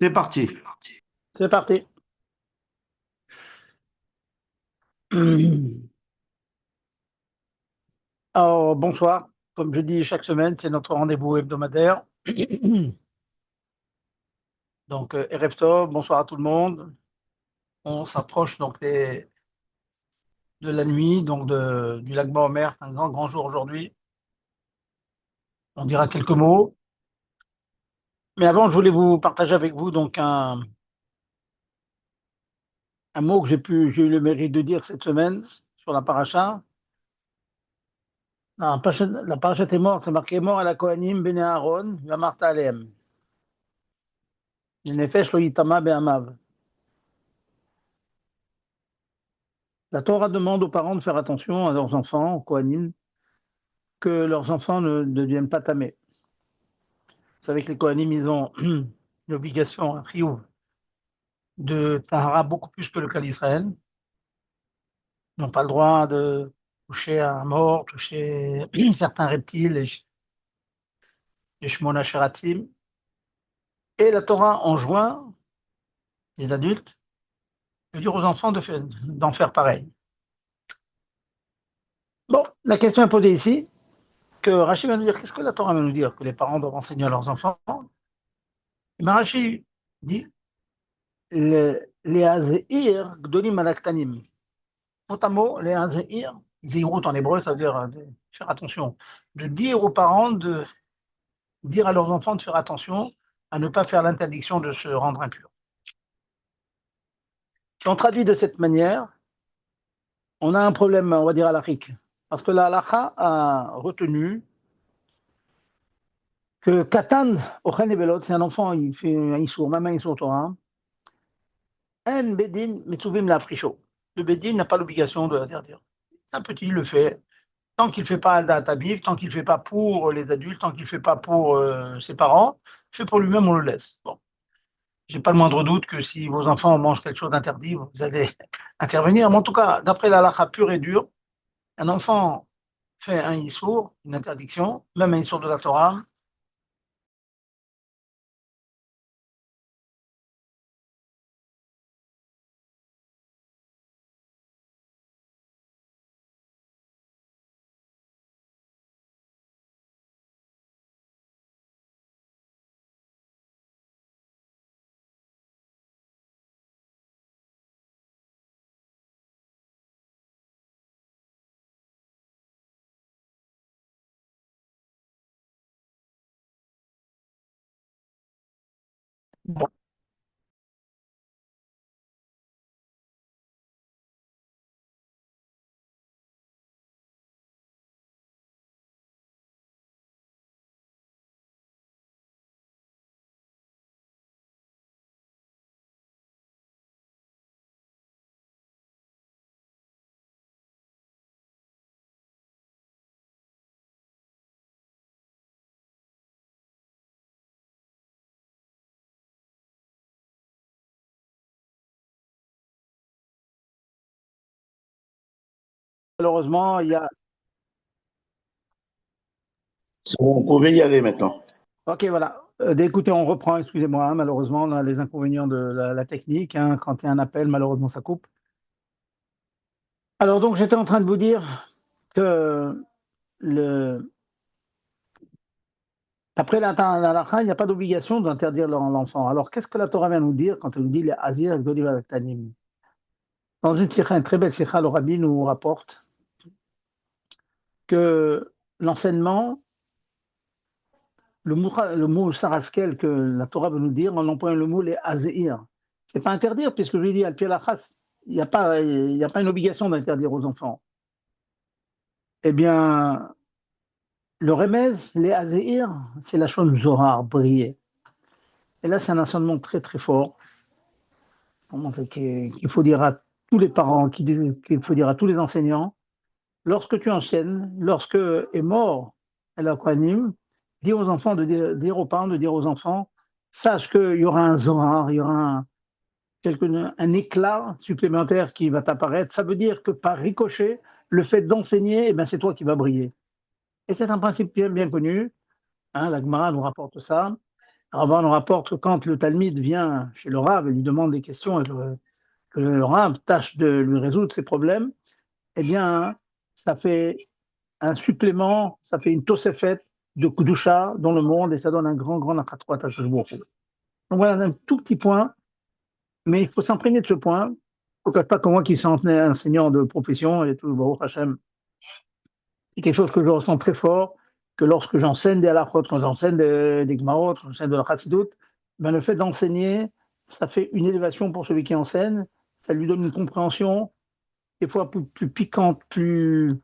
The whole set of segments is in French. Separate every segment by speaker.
Speaker 1: C'est parti.
Speaker 2: C'est parti. Alors, bonsoir. Comme je dis chaque semaine, c'est notre rendez-vous hebdomadaire. Donc, Erev Tov, bonsoir à tout le monde. On s'approche donc de la nuit, donc du lac Baomer. C'est un grand, grand jour aujourd'hui. On dira quelques mots. Mais avant, je voulais vous partager avec vous donc un mot que j'ai eu le mérite de dire cette semaine sur la paracha. La paracha est morte, c'est marqué mort à la Kohanim, Bene Aaron, Vamarta Aleem. Nefesh lo yitama be'amav. La Torah demande aux parents de faire attention à leurs enfants, aux Kohanim, que leurs enfants ne deviennent pas tamés. Vous savez que les Kohanim, ils ont une obligation, un chiyuv, de tahara beaucoup plus que le clan d'Israël. Ils n'ont pas le droit de toucher à un mort, toucher certains reptiles, les shmona sheratim. Et la Torah enjoint les adultes de dire aux enfants d'en faire pareil. Bon, la question est posée ici, que Rachid va nous dire, qu'est-ce que la Torah va nous dire? Que les parents doivent enseigner à leurs enfants. Et bien Rachid dit, Léazéir, Gdolim Alaktanim. Mot à mot, Léazéir, Zéirut en hébreu, ça veut dire faire attention. De dire aux parents, de dire à leurs enfants de faire attention à ne pas faire l'interdiction de se rendre impur. Si on traduit de cette manière, on a un problème, on va dire, à l'Afrique. Parce que la halakha a retenu que Katan, Ochen Ebelot, c'est un enfant, il fait un issour, même un issour Torah, un Bedin, Metsuvim la fricho. Le Bedin n'a pas l'obligation de l'interdire. Un petit, il le fait. Tant qu'il ne fait pas un databif, tant qu'il ne fait pas pour les adultes, tant qu'il ne fait pas pour ses parents, il fait pour lui-même, on le laisse. Bon. J'ai pas le moindre doute que si vos enfants mangent quelque chose d'interdit, vous allez intervenir. Mais en tout cas, d'après la halakha pure et dure, un enfant fait un issour, une interdiction, même un issour de la Torah. Bon. Malheureusement, il y a.
Speaker 1: C'est bon, vous pouvez y aller maintenant.
Speaker 2: Ok, voilà. Écoutez, on reprend, excusez-moi, hein, malheureusement, on a les inconvénients de la technique, hein, quand il y a un appel, malheureusement, ça coupe. Alors, donc, j'étais en train de vous dire que le, après la halakha, il n'y a pas d'obligation d'interdire l'enfant. Alors, qu'est-ce que la Torah vient nous dire quand elle nous dit les azir gdolim alaktanim? Dans une sikha, une très belle sikha, le rabbi nous rapporte que l'enseignement, le mot saraskel que la Torah veut nous dire, on emploie le mot les azir. C'est pas interdire, puisque je lui dis, al pi halachas, il y a pas une obligation d'interdire aux enfants. Eh bien, le remez, les azir, c'est la chose zohar, briller. Et là, c'est un enseignement très très fort. Qu'il faut dire à tous les parents, qu'il faut dire à tous les enseignants, lorsque tu enseignes, lorsque est mort El Akwanim, dis aux enfants dire aux parents, de dire aux enfants, sache qu'il y aura un zohar, il y aura un éclat supplémentaire qui va t'apparaître. Ça veut dire que par ricochet, le fait d'enseigner, eh ben, c'est toi qui vas briller. Et c'est un principe bien, bien connu. Hein, la Gemara nous rapporte ça. Rabbin nous rapporte que quand le Talmide vient chez le Rav et lui demande des questions et que le Rav tâche de lui résoudre ses problèmes, eh bien, ça fait un supplément, ça fait une tosefet de Kudusha dans le monde et ça donne un grand achatrouat à ce jour. Donc voilà un tout petit point, mais il faut s'imprégner de ce point. Il ne faut pas que moi qui suis enseignant de profession et tout, Baruch Hashem, c'est quelque chose que je ressens très fort, que lorsque j'enseigne des halachot, quand j'enseigne des gmarot, quand j'enseigne de la chassidut, ben le fait d'enseigner, ça fait une élévation pour celui qui enseigne, ça lui donne une compréhension, des fois plus piquante, plus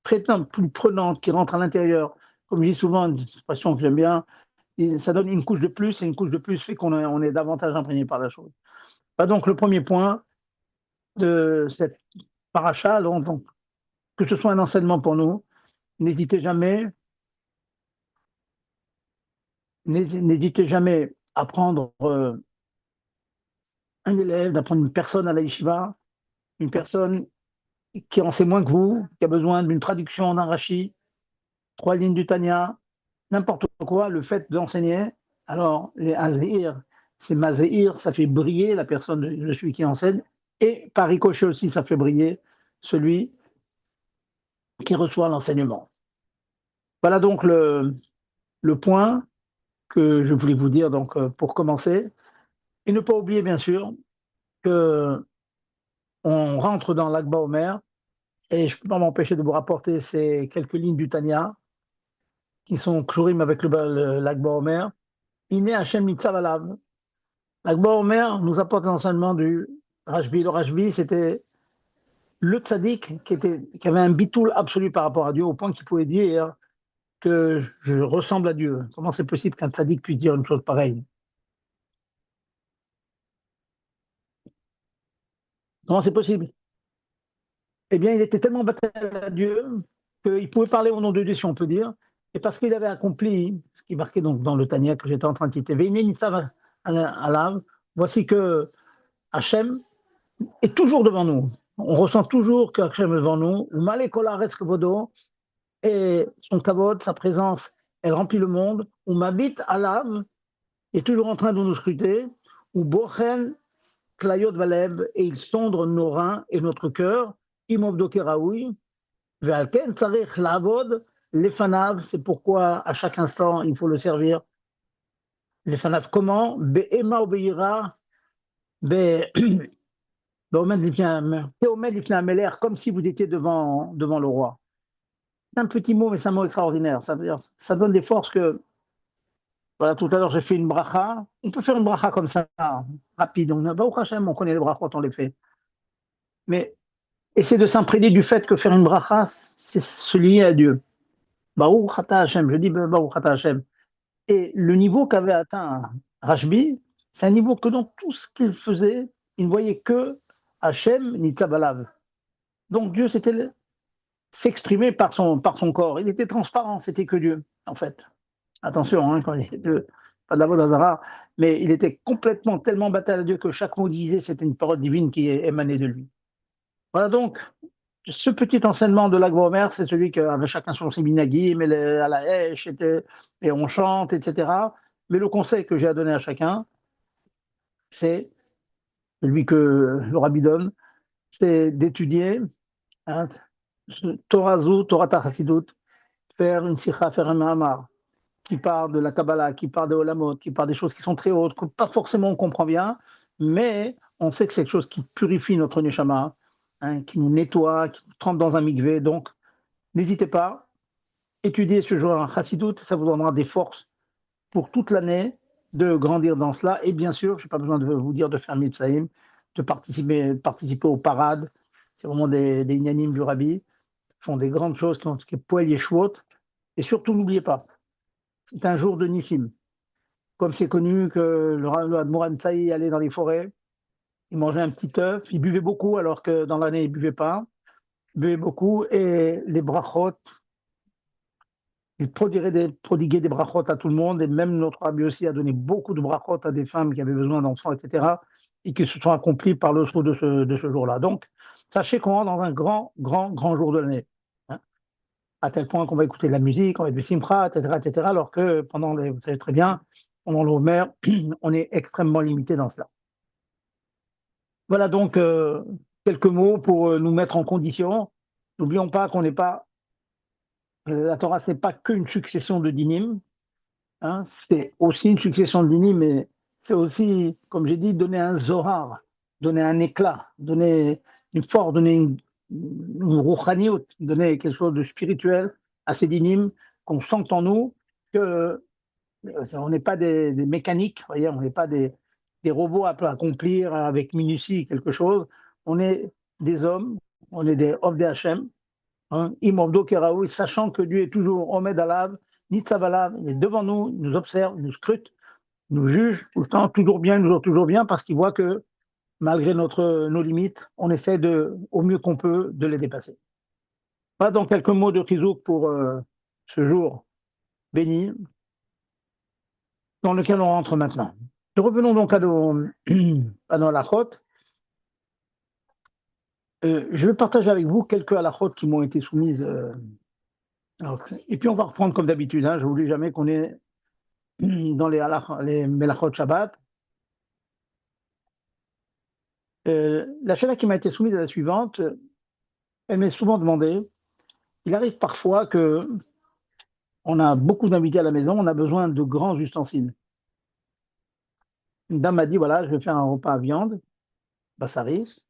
Speaker 2: prétente, plus prenante, qui rentre à l'intérieur. Comme je dis souvent, une expression que j'aime bien, et ça donne une couche de plus, et une couche de plus fait on est davantage imprégné par la chose. Bah donc, le premier point de cette paracha, donc, que ce soit un enseignement pour nous, n'hésitez jamais, n'hésitez jamais à prendre un élève, d'apprendre une personne à la yeshiva, une personne qui en sait moins que vous, qui a besoin d'une traduction d'un Rashi, 3 lignes du Tanya, n'importe quoi, le fait d'enseigner. Alors, les azéir, c'est mazéir, ça fait briller la personne, celui qui enseigne, et par ricochet aussi, ça fait briller celui qui reçoit l'enseignement. Voilà donc le point que je voulais vous dire donc, pour commencer. Et ne pas oublier, bien sûr, que on rentre dans l'Akba Omer, et je ne peux pas m'empêcher de vous rapporter ces quelques lignes du Tanya, qui sont kshourim avec l'Akba Omer. Iné Hashem Nitzav Alav. L'Akba Omer nous apporte l'enseignement du Rashbi. Le Rashbi, c'était le tzaddik qui avait un bitoul absolu par rapport à Dieu, au point qu'il pouvait dire que je ressemble à Dieu. Comment c'est possible qu'un tzaddik puisse dire une chose pareille? Comment c'est possible? Eh bien, il était tellement baptisé à Dieu qu'il pouvait parler au nom de Dieu, si on peut dire, et parce qu'il avait accompli ce qui est marqué donc dans le Tanya que j'étais en train de citer, Veine Nitzav Alav, voici que Hachem est toujours devant nous. On ressent toujours que Hachem est devant nous. Malekola Vodo, et son kavod, sa présence, elle remplit le monde. Ou Mabit Alav est toujours en train de nous scruter. Ou Bochen Klayot Valeb, et il sonde nos reins et notre cœur. Imobdoke Raoui. Ve'alken Tsarech Lavod, Lefanav, c'est pourquoi à chaque instant il faut le servir. Lefanav, comment? Be'ema obeira, comme si vous étiez devant le roi. C'est un petit mot, mais c'est un mot extraordinaire. Ça donne des forces que, voilà, tout à l'heure j'ai fait une bracha. On peut faire une bracha comme ça, rapide. On connaît les brachot, on les fait. Mais essayer de s'imprégner du fait que faire une bracha, c'est se lier à Dieu. Baruch Ata Hashem, je dis Baruch Ata Hashem. Et le niveau qu'avait atteint Rashbi, c'est un niveau que dans tout ce qu'il faisait, il ne voyait que Hachem Nitzabalav. Donc Dieu s'exprimait par son corps. Il était transparent, c'était que Dieu, en fait. Attention, hein, quand il était pas de la Vodazara, mais il était complètement, tellement bataille à Dieu que chaque mot disait, c'était une parole divine qui émanait de lui. Voilà donc, ce petit enseignement de l'Agbomer, c'est celui qu'avait chacun son séminagim, à la hache, et on chante, etc. Mais le conseil que j'ai à donner à chacun, c'est celui que le Rabbi donne, c'est d'étudier, hein, Torah Zou, Torah Tachassidut, faire une sikha, faire un mahamar, qui parle de la Kabbalah, qui parle de Olamot, qui parle des choses qui sont très hautes, que pas forcément on comprend bien, mais on sait que c'est quelque chose qui purifie notre neshama, hein, qui nous nettoie, qui nous trempe dans un mikvé. Donc, n'hésitez pas, étudiez ce jour en Chassidut, ça vous donnera des forces pour toute l'année de grandir dans cela. Et bien sûr, je n'ai pas besoin de vous dire de faire Mipsaïm, de participer aux parades. C'est vraiment des inanimes du Rabbi. Ils font des grandes choses, qui est Poel Yeshvot. Et surtout, n'oubliez pas, c'est un jour de Nissim. Comme c'est connu que le Admoran Tsaï allait dans les forêts, il mangeait un petit œuf, il buvait beaucoup alors que dans l'année il ne buvait pas. Il buvait beaucoup et les brachot, il prodiguait des brachot à tout le monde, et même notre Rabbi aussi a donné beaucoup de brachot à des femmes qui avaient besoin d'enfants, etc., et qui se sont accomplies par le saut de ce jour-là. Donc, sachez qu'on rentre dans un grand jour de l'année. Hein. à tel point qu'on va écouter de la musique, on va être du simcha, etc., etc., alors que vous savez très bien, pendant l'eau mer, on est extrêmement limité dans cela. Voilà donc quelques mots pour nous mettre en condition. N'oublions pas qu'on n'est pas, la Torah, ce n'est pas qu'une succession de dynim, hein, c'est aussi une succession de dynim, mais c'est aussi, comme j'ai dit, donner un zohar, donner un éclat, donner une force, donner une rouchaniout, donner quelque chose de spirituel à ces dynim, qu'on sente en nous que on n'est pas des mécaniques, voyez, on n'est pas des robots à accomplir avec minutie quelque chose. On est des hommes, on est des Ovdei Hashem, hein, Imordo Keraoui, sachant que Dieu est toujours Omed Alav, Nitzavalav, il est devant nous, il nous observe, il nous scrute, il nous juge, tout le temps, toujours bien, parce qu'il voit que malgré nos limites, on essaie au mieux qu'on peut de les dépasser. Voilà donc quelques mots de Chizouk pour ce jour béni, dans lequel on rentre maintenant. Revenons donc à nos halachot. Je vais partager avec vous quelques halachot qui m'ont été soumises. Et puis on va reprendre comme d'habitude. Hein, je ne vous dis jamais qu'on est dans les melachot Shabbat. La chaleur qui m'a été soumise est la suivante. Elle m'est souvent demandée. Il arrive parfois que on a beaucoup d'invités à la maison, on a besoin de grands ustensiles. Une dame m'a dit voilà, je vais faire un repas à viande, bassaris,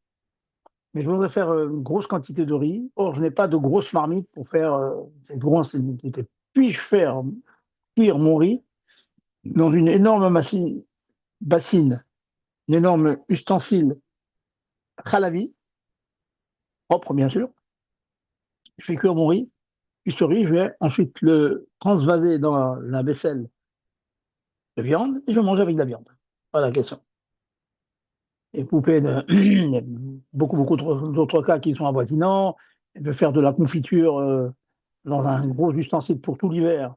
Speaker 2: mais je voudrais faire une grosse quantité de riz. Or, je n'ai pas de grosse marmite pour faire cette grosse quantité. Puis-je faire cuire mon riz dans une énorme bassine, un énorme ustensile khalavi, propre bien sûr. Je fais cuire mon riz. Puis ce riz, je vais ensuite le transvaser dans la vaisselle de viande et je mange avec de la viande. Voilà la question. Et poupée de beaucoup d'autres cas qui sont avoisinants. Elle veut faire de la confiture dans un gros ustensile pour tout l'hiver,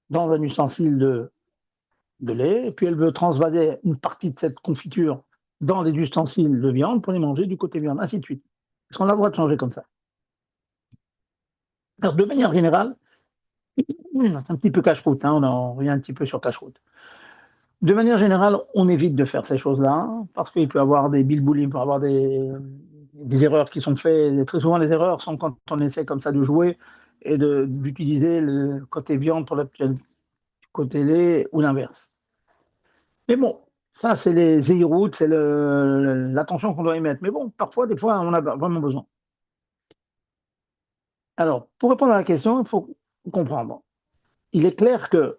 Speaker 2: dans un ustensile de lait. Et puis elle veut transvaser une partie de cette confiture dans des ustensiles de viande pour les manger du côté viande, ainsi de suite. Est-ce qu'on a le droit de changer comme ça? Alors, de manière générale, c'est un petit peu cache-route, hein, on revient un petit peu sur cache-route. De manière générale, on évite de faire ces choses-là, parce qu'il peut y avoir des bilboulis, il peut y avoir des erreurs qui sont faites. Et très souvent, les erreurs sont quand on essaie comme ça de jouer et d'utiliser le côté viande pour le côté lait ou l'inverse. Mais bon, ça, c'est les zéhiroutes, c'est l'attention qu'on doit y mettre. Mais bon, parfois, des fois, on a vraiment besoin. Alors, pour répondre à la question, il faut comprendre. Il est clair que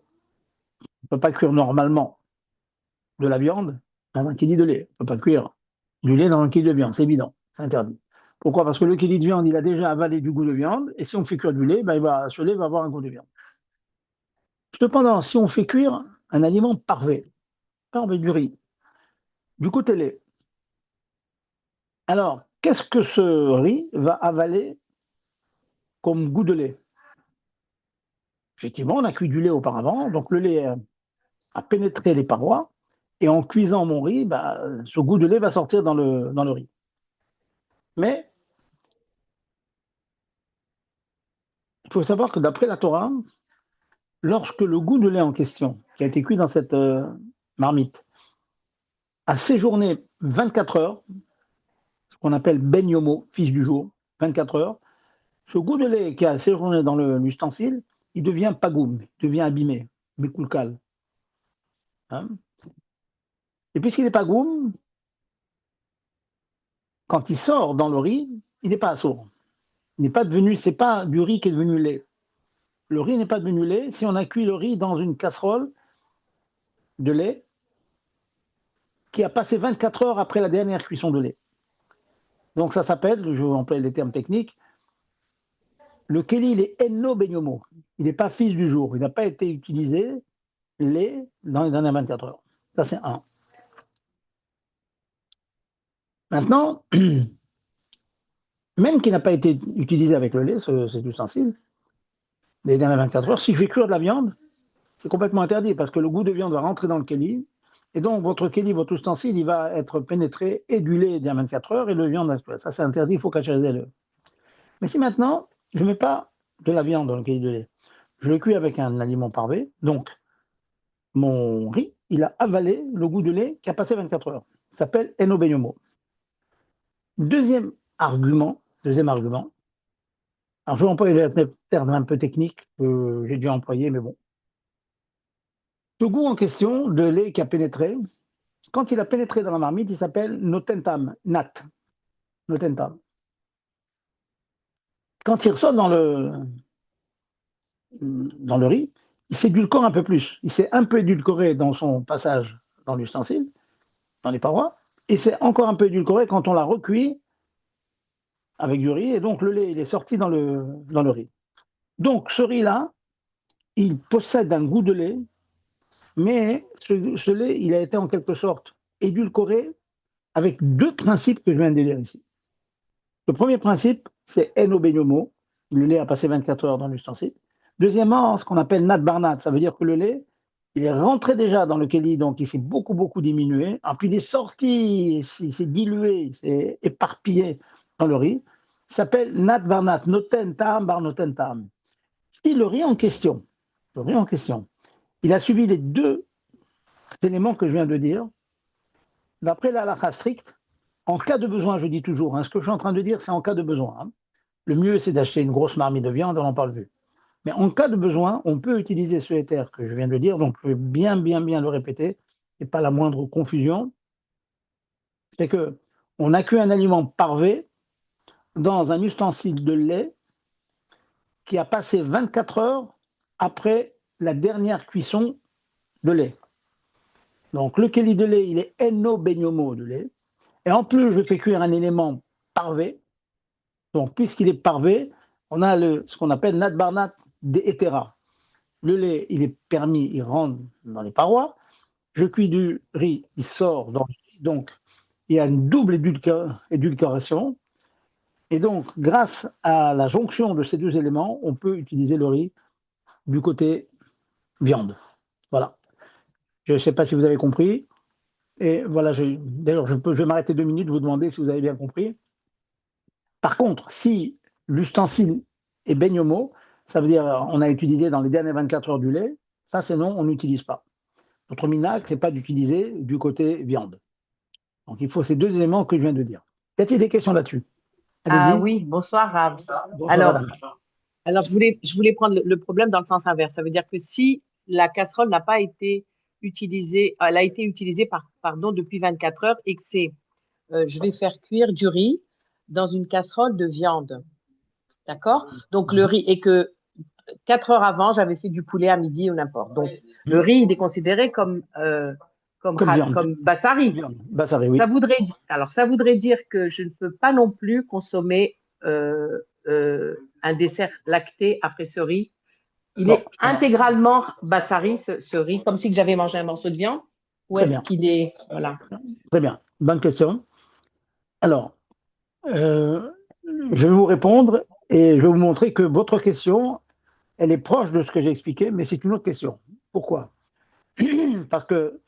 Speaker 2: on ne peut pas cuire normalement de la viande dans un kili de lait. On ne peut pas cuire du lait dans un kili de viande, c'est évident, c'est interdit. Pourquoi? Parce que le kili de viande, il a déjà avalé du goût de viande, et si on fait cuire du lait, ben, ce lait va avoir un goût de viande. Cependant, si on fait cuire un aliment parfait du riz, du côté lait, alors qu'est-ce que ce riz va avaler comme goût de lait? Effectivement, on a cuit du lait auparavant, donc le lait a pénétré les parois, et en cuisant mon riz, ce goût de lait va sortir dans le riz. Mais il faut savoir que d'après la Torah, lorsque le goût de lait en question, qui a été cuit dans cette marmite, a séjourné 24 heures, ce qu'on appelle Ben Yomo, fils du jour, 24 heures, ce goût de lait qui a séjourné dans l'ustensile, il devient pagoum, il devient abîmé, mékoulkal. Hein, et puisqu'il est pagoum, quand il sort dans le riz, il n'est pas assourd. Il n'est pas devenu, c'est pas du riz qui est devenu lait. Le riz n'est pas devenu lait si on a cuit le riz dans une casserole de lait qui a passé 24 heures après la dernière cuisson de lait. Donc ça s'appelle, je vais employer les termes techniques, le keli, il est enno benyomo. Il n'est pas fils du jour. Il n'a pas été utilisé lait dans les dernières 24 heures. Ça, c'est un. Maintenant, même qu'il n'a pas été utilisé avec le lait, cet ustensile, les dernières 24 heures, si je vais cuire de la viande, c'est complètement interdit parce que le goût de viande va rentrer dans le keli. Et donc, votre keli, votre ustensile, il va être pénétré et du lait dans 24 heures et le viande. Ça, c'est interdit, il faut cacheriser le. Mais si maintenant, je ne mets pas de la viande dans le cahier de lait. Je le cuis avec un aliment parvé. Donc, mon riz, il a avalé le goût de lait qui a passé 24 heures. Ça s'appelle enobenyomo. Deuxième argument. Alors, je vais employer le terme un peu technique que j'ai déjà employé, mais bon. Ce goût en question de lait qui a pénétré, quand il a pénétré dans la marmite, il s'appelle notentam, nat, notentam. Quand il ressort dans le riz, il s'édulcore un peu plus. Il s'est un peu édulcoré dans son passage dans l'ustensile, dans les parois, et c'est encore un peu édulcoré quand on l'a recuit avec du riz, et donc le lait, il est sorti dans le riz. Donc ce riz-là, il possède un goût de lait, mais ce lait, il a été en quelque sorte édulcoré avec deux principes que je viens de dire ici. Le premier principe, c'est enobenyomo, le lait a passé 24 heures dans l'ustensile. Deuxièmement, ce qu'on appelle nat barnat, ça veut dire que le lait, il est rentré déjà dans le kéli, donc il s'est beaucoup, beaucoup diminué. Puis il est sorti, il s'est dilué, il s'est éparpillé dans le riz. Il s'appelle nat barnat, noten tam bar noten tam. Si le riz en question, il a suivi les deux éléments que je viens de dire, d'après la halakha stricte, en cas de besoin, je dis toujours, ce que je suis en train de dire, c'est en cas de besoin. Le mieux, c'est d'acheter une grosse marmite de viande, on n'en parle plus. Mais en cas de besoin, on peut utiliser ce éther que je viens de dire, donc je vais bien le répéter, et pas la moindre confusion. C'est que on a cuit un aliment parvé dans un ustensile de lait qui a passé 24 heures après la dernière cuisson de lait. Donc le kéli de lait, il est enobenyomo de lait. Et en plus, je fais cuire un élément parvé. Donc puisqu'il est parvé, on a ce qu'on appelle nat barnat de hétéra. Le lait, il est permis, il rentre dans les parois. Je cuis du riz, il sort dans le riz. Donc, il y a une double édulcoration. Et donc, grâce à la jonction de ces deux éléments, on peut utiliser le riz du côté viande. Voilà. Je ne sais pas si vous avez compris. Et voilà, d'ailleurs, je vais m'arrêter 2 minutes, vous demander si vous avez bien compris. Par contre, si l'ustensile est benyomo, ça veut dire on a utilisé dans les dernières 24 heures du lait, ça c'est non, on n'utilise pas. Notre minac, c'est pas d'utiliser du côté viande. Donc il faut ces deux éléments que je viens de dire. Y a-t-il des questions là-dessus?
Speaker 3: Ah
Speaker 2: Allez-y.
Speaker 3: oui, bonsoir Rab.
Speaker 2: Bonsoir
Speaker 3: Alors,
Speaker 2: madame.
Speaker 3: je voulais prendre le problème dans le sens inverse. Ça veut dire que si la casserole n'a pas été utilisée, elle a été utilisée pardon, depuis 24 heures et que je vais faire cuire du riz dans une casserole de viande. D'accord? Donc le riz, et que 4 heures avant, j'avais fait du poulet à midi ou n'importe. Donc le riz, il est considéré
Speaker 2: Comme viande.
Speaker 3: comme bassari.
Speaker 2: Viande. Bassari, oui.
Speaker 3: Ça voudrait dire que je ne peux pas non plus consommer un dessert lacté après ce riz. Il
Speaker 2: Bon,
Speaker 3: est intégralement bassari, ce riz, comme si j'avais mangé un morceau de viande. Ou
Speaker 2: très
Speaker 3: est-ce
Speaker 2: bien.
Speaker 3: qu'il est. Voilà.
Speaker 2: Très bien. Bonne question. Alors, je vais vous répondre et je vais vous montrer que votre question, elle est proche de ce que j'ai expliqué, mais c'est une autre question. Pourquoi? Parce que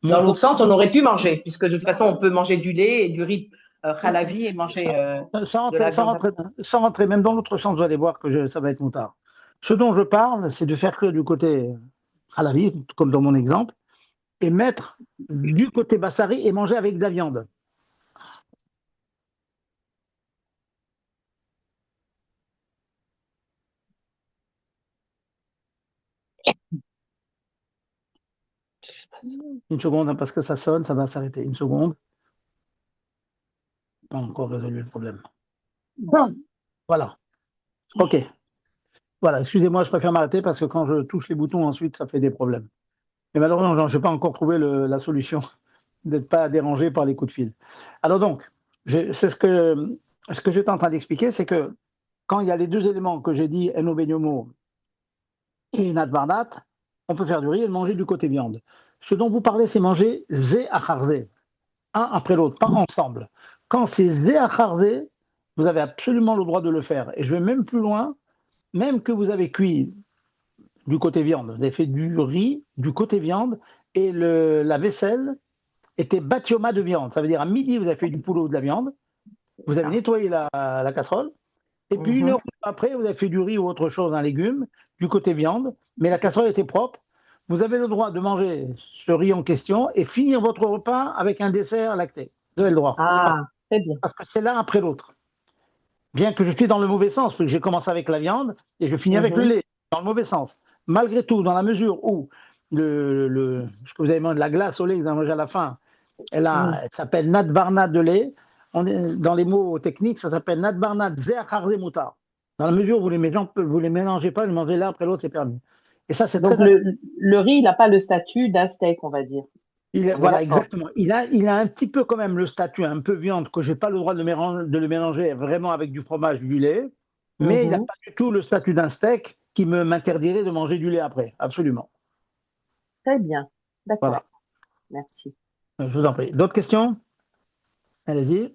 Speaker 2: mon
Speaker 3: Dans l'autre
Speaker 2: propos,
Speaker 3: sens, on aurait pu manger, puisque de toute façon, on peut manger du lait et du riz halavi et manger de la viande.
Speaker 2: sans rentrer, même dans l'autre sens, vous allez voir que ça va être moutard. Ce dont je parle, c'est de faire cuire du côté à la vie, comme dans mon exemple, et mettre du côté bassari et manger avec de la viande. Une seconde, hein, parce que ça sonne, ça va s'arrêter. Une seconde. Pas encore résolu le problème. Bon, voilà. OK. Voilà, excusez-moi, je préfère m'arrêter parce que quand je touche les boutons ensuite, ça fait des problèmes. Mais malheureusement, je n'ai pas encore trouvé la solution d'être pas dérangé par les coups de fil. Alors donc, c'est ce que j'étais en train d'expliquer, c'est que quand il y a les deux éléments que j'ai dit, Eno Benyomo et Nat Barnat, on peut faire du riz et manger du côté viande. Ce dont vous parlez, c'est manger zé achar zé, un après l'autre, pas ensemble. Quand c'est zé achar zé, vous avez absolument le droit de le faire. Et je vais même plus loin, même que vous avez cuit du côté viande, vous avez fait du riz du côté viande et la vaisselle était batioma de viande. Ça veut dire à midi, vous avez fait du poulet ou de la viande, vous avez nettoyé la casserole, Et puis, une heure après, vous avez fait du riz ou autre chose, un légume, du côté viande, mais la casserole était propre. Vous avez le droit de manger ce riz en question et finir votre repas avec un dessert lacté. Vous avez le droit.
Speaker 3: Ah, très bien.
Speaker 2: Parce que c'est l'un après l'autre. Bien que je suis dans le mauvais sens, parce que j'ai commencé avec la viande et je finis avec le lait, dans le mauvais sens. Malgré tout, dans la mesure où ce que vous avez mangé, la glace au lait que vous avez mangé à la fin, elle s'appelle Nat Barnat de lait. Dans les mots techniques, ça s'appelle Nat Barnat Zer Harze Moutar. Dans la mesure où vous les mélangez pas, vous mangez l'un après l'autre, c'est permis. Et ça, c'est
Speaker 3: Donc,
Speaker 2: très
Speaker 3: le riz, il n'a pas le statut d'un steak, on va dire.
Speaker 2: voilà, exactement. Il a un petit peu quand même le statut un peu viande que j'ai pas le droit de le mélanger vraiment avec du fromage, du lait, mais il n'a pas du tout le statut d'un steak qui m'interdirait de manger du lait après. Absolument.
Speaker 3: Très bien. D'accord.
Speaker 2: Voilà.
Speaker 3: Merci.
Speaker 2: Je vous en prie. D'autres questions? Allez-y.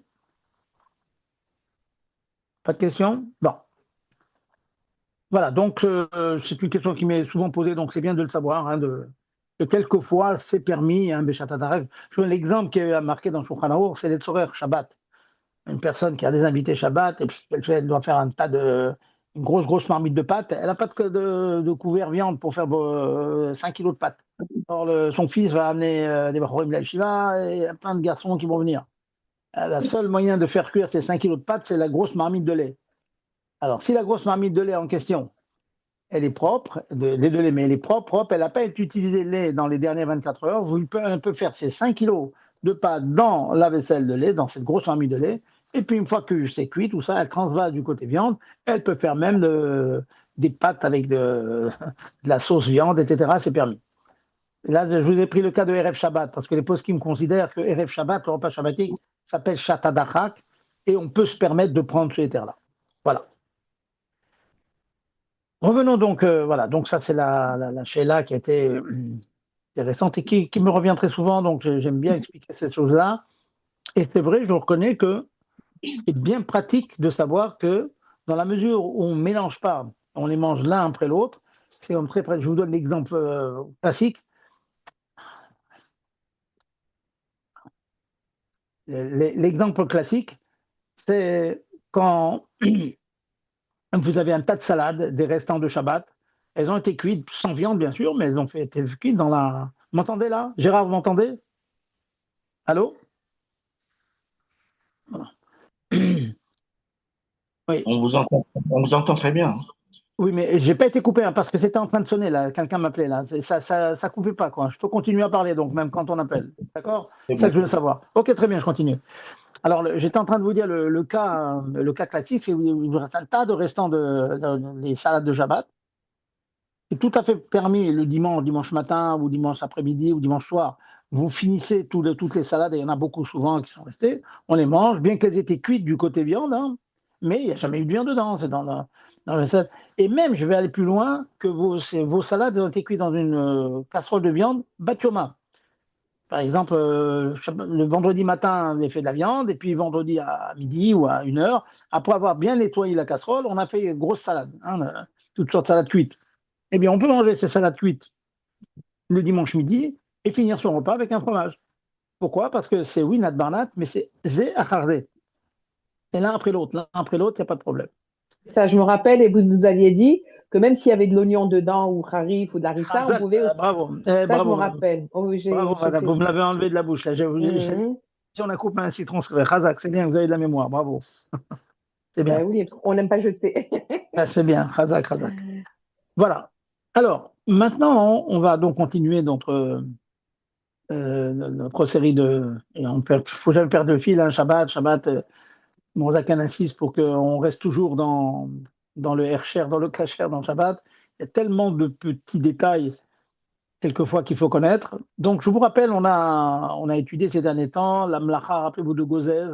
Speaker 2: Pas de questions? Bon. Voilà, donc c'est une question qui m'est souvent posée, donc c'est bien de le savoir, hein, que quelquefois c'est permis, hein, Béchat Tataref. Je donne l'exemple qui est marqué dans Shulchan Arour, c'est les Tzorer Shabbat. Une personne qui a des invités Shabbat, et puis elle doit faire une grosse marmite de pâtes, elle n'a pas de couvert viande pour faire 5 kilos de pâtes. Or, son fils va amener des Bachorim de la Yeshiva, et il y a plein de garçons qui vont venir. La seule moyen de faire cuire ces 5 kilos de pâtes, c'est la grosse marmite de lait. Alors, si la grosse marmite de lait en question, elle est propre, lait de lait, mais elle est propre, elle n'a pas été utilisée de lait dans les dernières 24 heures, elle peut faire ses 5 kilos de pâtes dans la vaisselle de lait, dans cette grosse marmite de lait, et puis une fois que c'est cuit, tout ça, elle transvase du côté viande, elle peut faire même des pâtes avec de la sauce viande, etc., c'est permis. Là, je vous ai pris le cas de Erev Shabbat, parce que les poskim considèrent que Erev Shabbat, le repas shabbatique, s'appelle Shatadachak, et on peut se permettre de prendre ce terre-là. Voilà. Revenons donc, voilà, donc ça c'est la Sheila qui a été intéressante et qui me revient très souvent, donc j'aime bien expliquer ces choses-là. Et c'est vrai, je reconnais que c'est bien pratique de savoir que dans la mesure où on ne mélange pas, on les mange l'un après l'autre, c'est comme très près. Je vous donne l'exemple classique. L'exemple classique, c'est quand vous avez un tas de salades, des restants de Shabbat. Elles ont été cuites, sans viande bien sûr, mais elles ont été cuites dans la. Vous m'entendez là? Gérard, vous m'entendez? Allô? Voilà. Oui.
Speaker 1: On vous entend très bien.
Speaker 2: Oui, mais j'ai pas été coupé hein, parce que c'était en train de sonner là. Quelqu'un m'appelait là. Ça coupait pas quoi. Je peux continuer à parler donc même quand on appelle. D'accord? C'est ça que je veux savoir. Ok, très bien, je continue. Alors j'étais en train de vous dire le cas classique, c'est où il vous reste un tas de restants les salades de Shabbat. C'est tout à fait permis le dimanche matin ou dimanche après-midi ou dimanche soir. Vous finissez toutes les salades, et il y en a beaucoup souvent qui sont restées. On les mange, bien qu'elles aient été cuites du côté viande, hein, mais il n'y a jamais eu de viande dedans. C'est dans la salade. Et même, je vais aller plus loin, que vos salades ont été cuites dans une casserole de viande batioma. Par exemple, le vendredi matin, on a fait de la viande, et puis vendredi à midi ou à 1 heure, après avoir bien nettoyé la casserole, on a fait une grosse salade, hein, toutes sortes de salades cuites. Eh bien, on peut manger ces salades cuites le dimanche midi et finir son repas avec un fromage. Pourquoi? Parce que c'est oui, nat barnat, mais c'est zé achardé. C'est l'un après l'autre. L'un après l'autre, il n'y a pas de problème.
Speaker 3: Ça, je me rappelle, et vous nous aviez dit que même s'il y avait de l'oignon dedans, ou harif, ou de harissa, on pouvait aussi.
Speaker 2: Bravo.
Speaker 3: Ça, je me
Speaker 2: Bravo.
Speaker 3: rappelle. Oh, oui,
Speaker 2: Bravo, madame. Vous me l'avez enlevé de la bouche. Là. Si on a coupé un citron, c'est Razak, c'est bien, vous avez de la mémoire. Bravo. C'est bien.
Speaker 3: Ben oui, on n'aime pas jeter.
Speaker 2: C'est bien. Razak. Voilà. Alors, maintenant, on va donc continuer notre série de. Il ne faut jamais perdre le fil, hein, Shabbat. Mon Zakan insiste pour qu'on reste toujours dans le Hercher, dans le Kacher, dans le Shabbat. Il y a tellement de petits détails, quelquefois, qu'il faut connaître. Donc, je vous rappelle, on a étudié ces derniers temps la mlacha, rappelez-vous, de Gozez,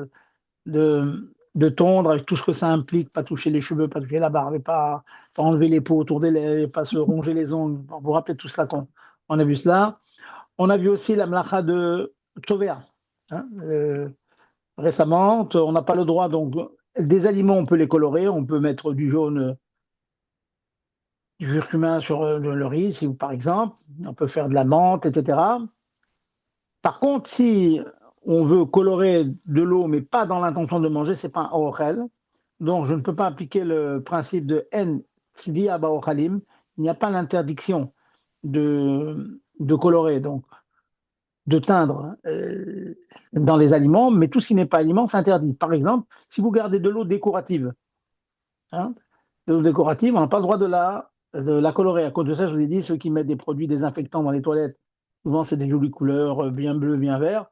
Speaker 2: de tondre, avec tout ce que ça implique, pas toucher les cheveux, pas toucher la barbe, pas enlever les peaux autour des lèvres, pas se ronger les ongles. Vous vous rappelez tout cela on a vu cela. On a vu aussi la mlacha de Tovea. Hein, récemment, on n'a pas le droit, donc des aliments, on peut les colorer, on peut mettre du jaune, du curcuma sur le riz, si, par exemple, on peut faire de la menthe, etc. Par contre, si on veut colorer de l'eau, mais pas dans l'intention de manger, c'est pas un orel. Donc, je ne peux pas appliquer le principe de En Tzviya Ba'ochalim. Il n'y a pas l'interdiction de colorer, donc de teindre dans les aliments, mais tout ce qui n'est pas aliment, c'est interdit. Par exemple, si vous gardez de l'eau décorative, hein, de l'eau décorative, on n'a pas le droit de la colorer. À cause de ça, je vous ai dit, ceux qui mettent des produits désinfectants dans les toilettes, souvent c'est des jolies couleurs, bien bleues, bien verts.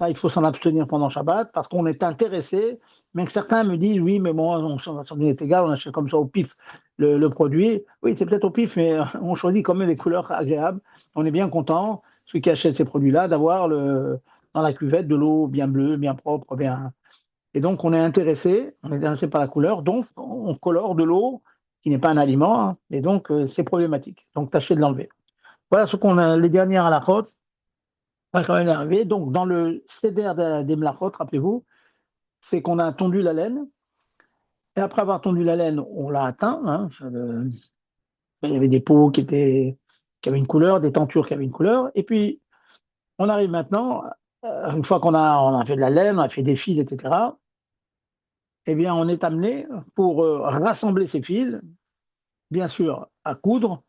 Speaker 2: Ça, il faut s'en abstenir pendant Shabbat parce qu'on est intéressé. Mais que certains me disent, oui, mais bon, on est égal, on achète comme ça au pif le produit. Oui, c'est peut-être au pif, mais on choisit quand même des couleurs agréables. On est bien content, ceux qui achètent ces produits-là, d'avoir dans la cuvette de l'eau bien bleue, bien propre, bien. Et donc, on est intéressé par la couleur, donc on colore de l'eau qui n'est pas un aliment, hein, et donc c'est problématique. Donc, tâchez de l'enlever. Voilà ce qu'on a, les dernières à la chôte, pas quand même arrivé. Donc, dans le céder des mlachot, rappelez-vous, c'est qu'on a tondu la laine, et après avoir tondu la laine, on l'a atteint. Hein, il y avait des peaux qui avaient une couleur, des tentures qui avaient une couleur, et puis on arrive maintenant, une fois on a fait de la laine, on a fait des fils, etc., eh bien, on est amené pour rassembler ces fils, bien sûr, à coudre,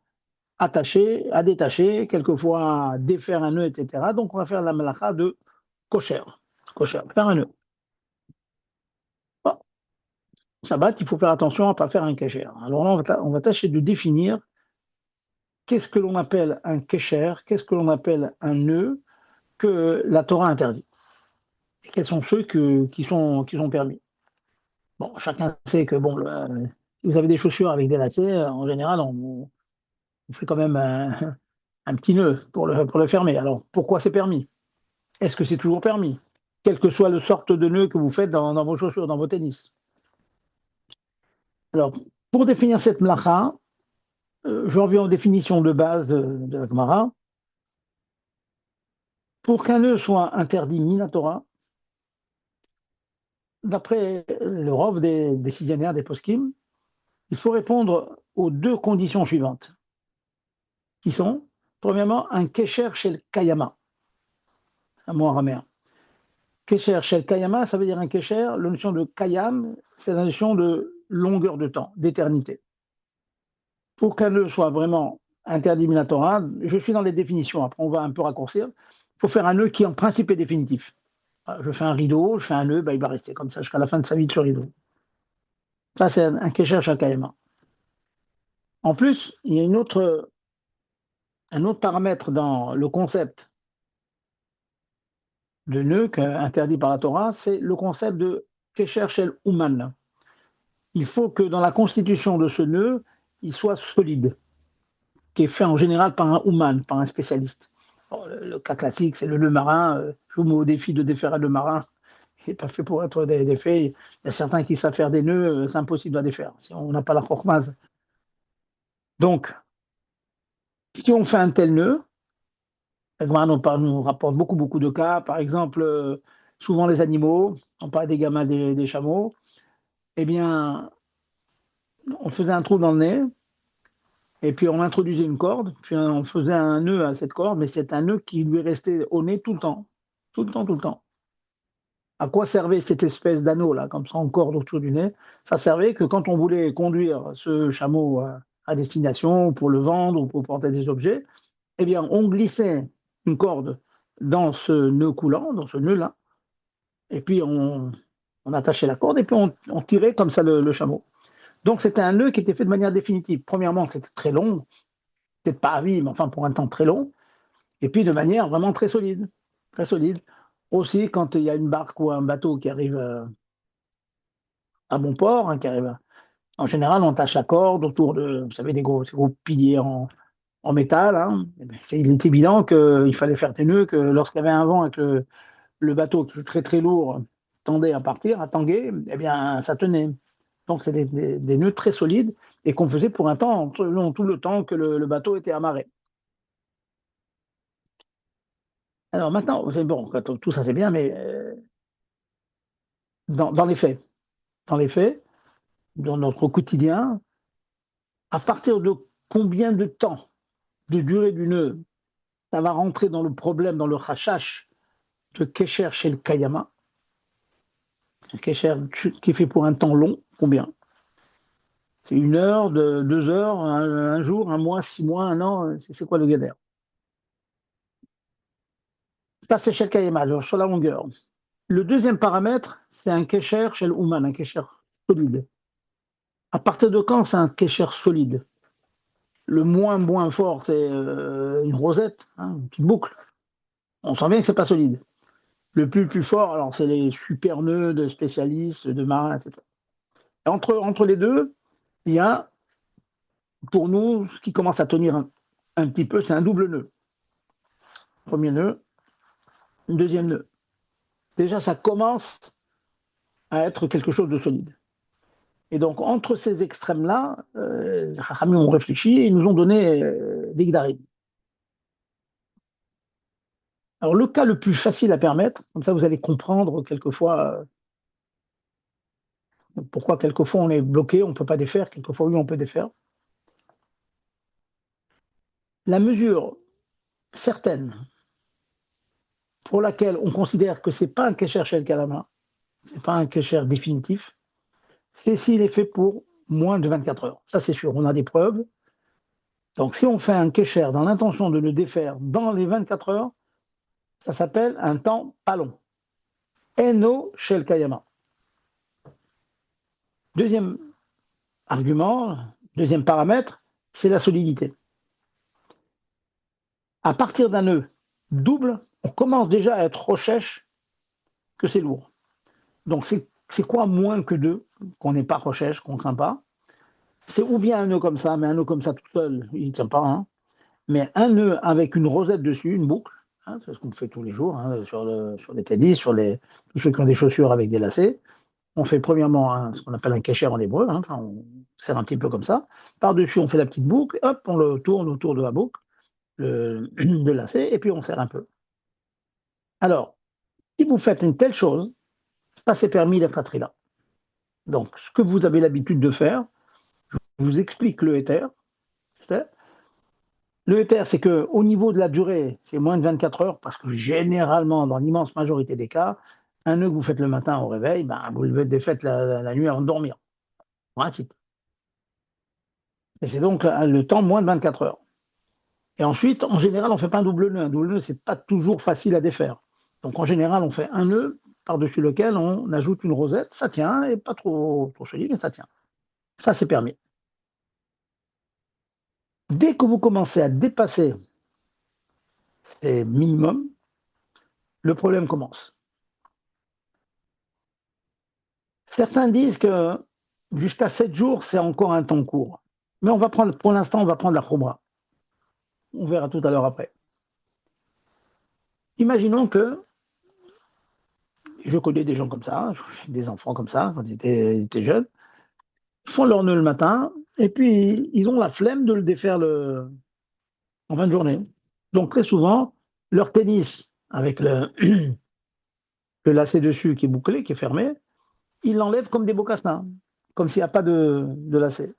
Speaker 2: attacher, à détacher, quelquefois défaire un nœud, etc. Donc, on va faire la malacha de kosher. Kosher, faire un nœud. Bon, Shabbat, il faut faire attention à ne pas faire un kesher. Alors là, on va tâcher de définir qu'est-ce que l'on appelle un kesher, qu'est-ce que l'on appelle un nœud que la Torah interdit. Et quels sont ceux qui sont permis. Bon, chacun sait que bon, si vous avez des chaussures avec des lacets, en général, on fait quand même un petit nœud pour le fermer. Alors, pourquoi c'est permis? Est-ce que c'est toujours permis? Quelle que soit la sorte de nœud que vous faites dans vos chaussures, dans vos tennis. Alors, pour définir cette mlacha, je reviens aux définitions de base de la Gemara. Pour qu'un nœud soit interdit minatora, d'après le rov des décisionnaires des poskim, il faut répondre aux deux conditions suivantes, qui sont, premièrement, un kesher shel kayama, un mot araméen. Kesher shel kayama, ça veut dire un kesher. La notion de kayam, c'est la notion de longueur de temps, d'éternité. Pour qu'un nœud soit vraiment interdit minatora, je suis dans les définitions, après on va un peu raccourcir, il faut faire un nœud qui en principe est définitif. Je fais un rideau, je fais un nœud, il va rester comme ça jusqu'à la fin de sa vie de ce rideau. Ça, c'est un kesher shel kayama. En plus, il y a un autre paramètre dans le concept de nœud interdit par la Torah, c'est le concept de kesher shel uman. Il faut que dans la constitution de ce nœud, il soit solide, qui est fait en général par un uman, par un spécialiste. Bon, le cas classique, c'est le nœud marin. Je vous mets au défi de défaire un nœud marin. Il n'est pas fait pour être défait. Il y a certains qui savent faire des nœuds, c'est impossible à défaire si on n'a pas la chormaz. Donc, si on fait un tel nœud, nous rapporte beaucoup, beaucoup de cas. Par exemple, souvent les animaux, on parle des gamins des chameaux, eh bien, on faisait un trou dans le nez, et puis on introduisait une corde, puis on faisait un nœud à cette corde, mais c'est un nœud qui lui restait au nez tout le temps. Tout le temps, tout le temps. À quoi servait cette espèce d'anneau, là, comme ça, en corde autour du nez? Ça servait que quand on voulait conduire ce chameau à destination, pour le vendre ou pour porter des objets, eh bien, on glissait une corde dans ce nœud coulant, dans ce nœud-là, et puis on attachait la corde, et puis on tirait comme ça le chameau. Donc, c'était un nœud qui était fait de manière définitive. Premièrement, c'était très long, peut-être pas à vie, mais enfin pour un temps très long, et puis de manière vraiment très solide. Très solide. Aussi, quand il y a une barque ou un bateau qui arrive à bon port, hein, en général, on attache la corde autour de, vous savez, ces gros piliers en métal. Hein. Il est évident qu'il fallait faire des nœuds, que lorsqu'il y avait un vent et que le bateau, qui est très très lourd, tendait à partir, à tanguer, eh bien, ça tenait. Donc, c'est des nœuds très solides et qu'on faisait pour un temps, tout le temps que le bateau était amarré. Alors maintenant, c'est bon, tout ça c'est bien, mais dans les faits, dans les faits, dans notre quotidien, à partir de combien de temps de durée du nœud ça va rentrer dans le problème, dans le rachash de Kesher chez le Kayama, un Kesher qui est fait pour un temps long, Combien? C'est 1 heure, 2 heures, un jour, un mois, 6 mois, un an? C'est quoi le guéder? Ça, c'est chez le Kayema, sur la longueur. Le deuxième paramètre, c'est un kécher chez l'Ouman, un kécher solide. À partir de quand c'est un kécher solide? Le moins fort, c'est une rosette, hein, une petite boucle. On sent bien que c'est pas solide. Le plus fort, alors c'est les super nœuds de spécialistes, de marins, etc. Et entre les deux, il y a, pour nous, ce qui commence à tenir un petit peu, c'est un double nœud. Premier nœud, deuxième nœud. Déjà, ça commence à être quelque chose de solide. Et donc, entre ces extrêmes-là, les Chachamim ont réfléchi et ils nous ont donné des Gdarim. Alors, le cas le plus facile à permettre, comme ça vous allez comprendre quelquefois pourquoi quelquefois on est bloqué, on ne peut pas défaire, quelquefois oui, on peut défaire. La mesure certaine pour laquelle on considère que ce n'est pas un kécher chez le Kalama, ce n'est pas un kécher définitif, c'est s'il est fait pour moins de 24 heures. Ça, c'est sûr, on a des preuves. Donc, si on fait un kécher dans l'intention de le défaire dans les 24 heures, ça s'appelle un temps pas long. Eno shel kayama. Deuxième argument, deuxième paramètre, c'est la solidité. À partir d'un nœud double, on commence déjà à être rochèche que c'est lourd. Donc, c'est quoi moins que 2 qu'on n'est pas rochèche, qu'on ne craint pas? C'est ou bien un nœud comme ça, mais un nœud comme ça tout seul, il ne tient pas, hein. Mais un nœud avec une rosette dessus, une boucle, hein, c'est ce qu'on fait tous les jours, hein, sur les tennis, tous ceux qui ont des chaussures avec des lacets. On fait premièrement ce qu'on appelle un kécher en hébreu, hein, enfin, on serre un petit peu comme ça. Par-dessus, on fait la petite boucle, hop, on le tourne autour de la boucle, le lacet, et puis on serre un peu. Alors, si vous faites une telle chose, ça c'est permis d'être là. Donc, ce que vous avez l'habitude de faire, je vous explique le éther. Le éther, c'est qu'au niveau de la durée, c'est moins de 24 heures, parce que généralement, dans l'immense majorité des cas, un nœud que vous faites le matin au réveil, ben, vous le défaites la nuit avant de dormir. Pour un type. Et c'est donc le temps moins de 24 heures. Et ensuite, en général, on ne fait pas un double nœud. Un double nœud, ce n'est pas toujours facile à défaire. Donc en général, on fait un nœud par-dessus lequel on ajoute une rosette. Ça tient, et pas trop solide, mais ça tient. Ça, c'est permis. Dès que vous commencez à dépasser ces minimums, le problème commence. Certains disent que jusqu'à 7 jours, c'est encore un temps court. Mais pour l'instant, on va prendre la Khumra. On verra tout à l'heure après. Imaginons que je connais des gens comme ça, des enfants comme ça, quand ils étaient jeunes, ils font leur nœud le matin, et puis ils ont la flemme de le défaire en fin de journée. Donc très souvent, leur tennis, avec le lacet dessus qui est bouclé, qui est fermé, ils l'enlèvent comme des mocassins, comme s'il n'y a pas de lacet.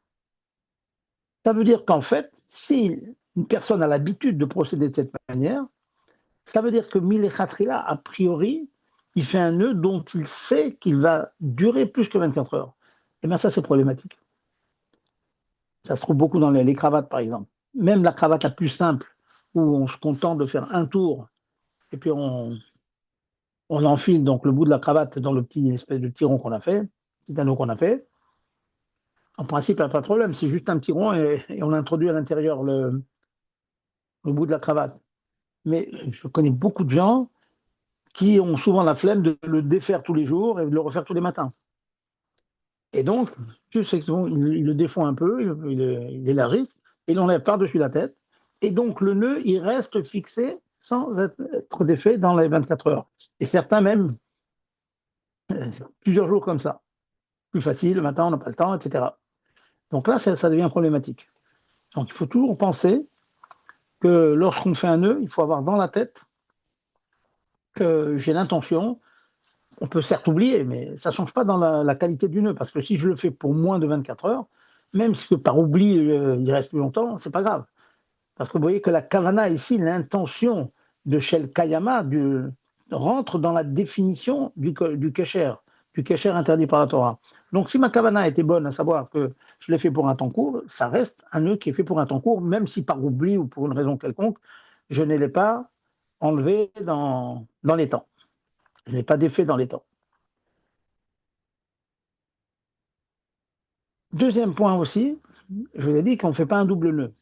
Speaker 2: Ça veut dire qu'en fait, si une personne a l'habitude de procéder de cette manière, ça veut dire que Milechatria, a priori, il fait un nœud dont il sait qu'il va durer plus que 24 heures. Et bien ça, c'est problématique. Ça se trouve beaucoup dans les cravates, par exemple. Même la cravate la plus simple, où on se contente de faire un tour, et puis on enfile donc le bout de la cravate dans l'espèce de petit rond qu'on a fait, petit anneau qu'on a fait. En principe, il n'y a pas de problème, c'est juste un petit rond et on introduit à l'intérieur le bout de la cravate. Mais je connais beaucoup de gens qui ont souvent la flemme de le défaire tous les jours et de le refaire tous les matins. Et donc, ils le défont un peu, ils l'élargissent, et l'enlèvent par-dessus la tête. Et donc, le nœud, il reste fixé sans être défait dans les 24 heures. Et certains même, plusieurs jours comme ça. Plus facile, le matin, on n'a pas le temps, etc. Donc là, ça devient problématique. Donc, il faut toujours penser que lorsqu'on fait un nœud, il faut avoir dans la tête que j'ai l'intention. On peut certes oublier, mais ça ne change pas dans la qualité du nœud, parce que si je le fais pour moins de 24 heures, même si par oubli il reste plus longtemps, c'est pas grave. Parce que vous voyez que la kavana ici, l'intention de Shel Kayama rentre dans la définition du kesher, du kécher interdit par la Torah. Donc, si ma kavana était bonne, à savoir que je l'ai fait pour un temps court, ça reste un nœud qui est fait pour un temps court, même si par oubli ou pour une raison quelconque, je ne l'ai pas enlevé dans les temps. Je n'ai pas d'effet dans les temps. Deuxième point aussi, je vous ai dit qu'on ne fait pas un double nœud.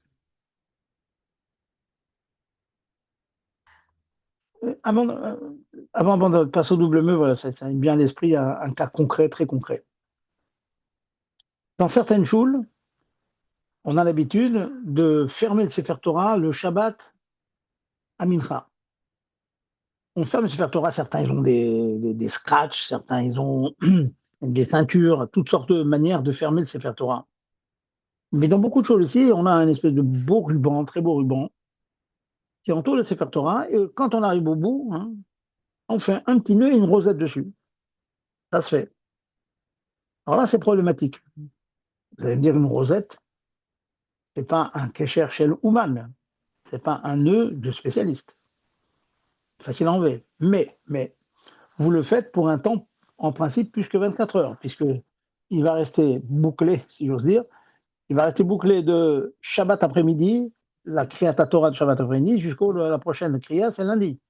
Speaker 2: Avant de passer au double nœud, voilà, ça me vient à l'esprit un cas concret, très concret. Dans certaines choules, on a l'habitude de fermer le Sefer Torah le Shabbat à Mincha. On ferme le Sefer Torah, certains ils ont des scratchs, certains ils ont des ceintures, toutes sortes de manières de fermer le Sefer Torah. Mais dans beaucoup de choses aussi, on a un espèce de beau ruban, très beau ruban, qui entoure le Sefer Torah, et quand on arrive au bout, hein, on fait un petit nœud et une rosette dessus. Ça se fait. Alors là, c'est problématique. Vous allez me dire, une rosette, c'est pas un kesher shel Ouman, c'est pas un nœud de spécialiste. Facile à enlever. Mais, vous le faites pour un temps, en principe, plus que 24 heures, puisque il va rester bouclé, si j'ose dire, il va rester bouclé de Shabbat après-midi, la Kriyat Torah de Shabbat après-midi, jusqu'à la prochaine Kriya, c'est lundi.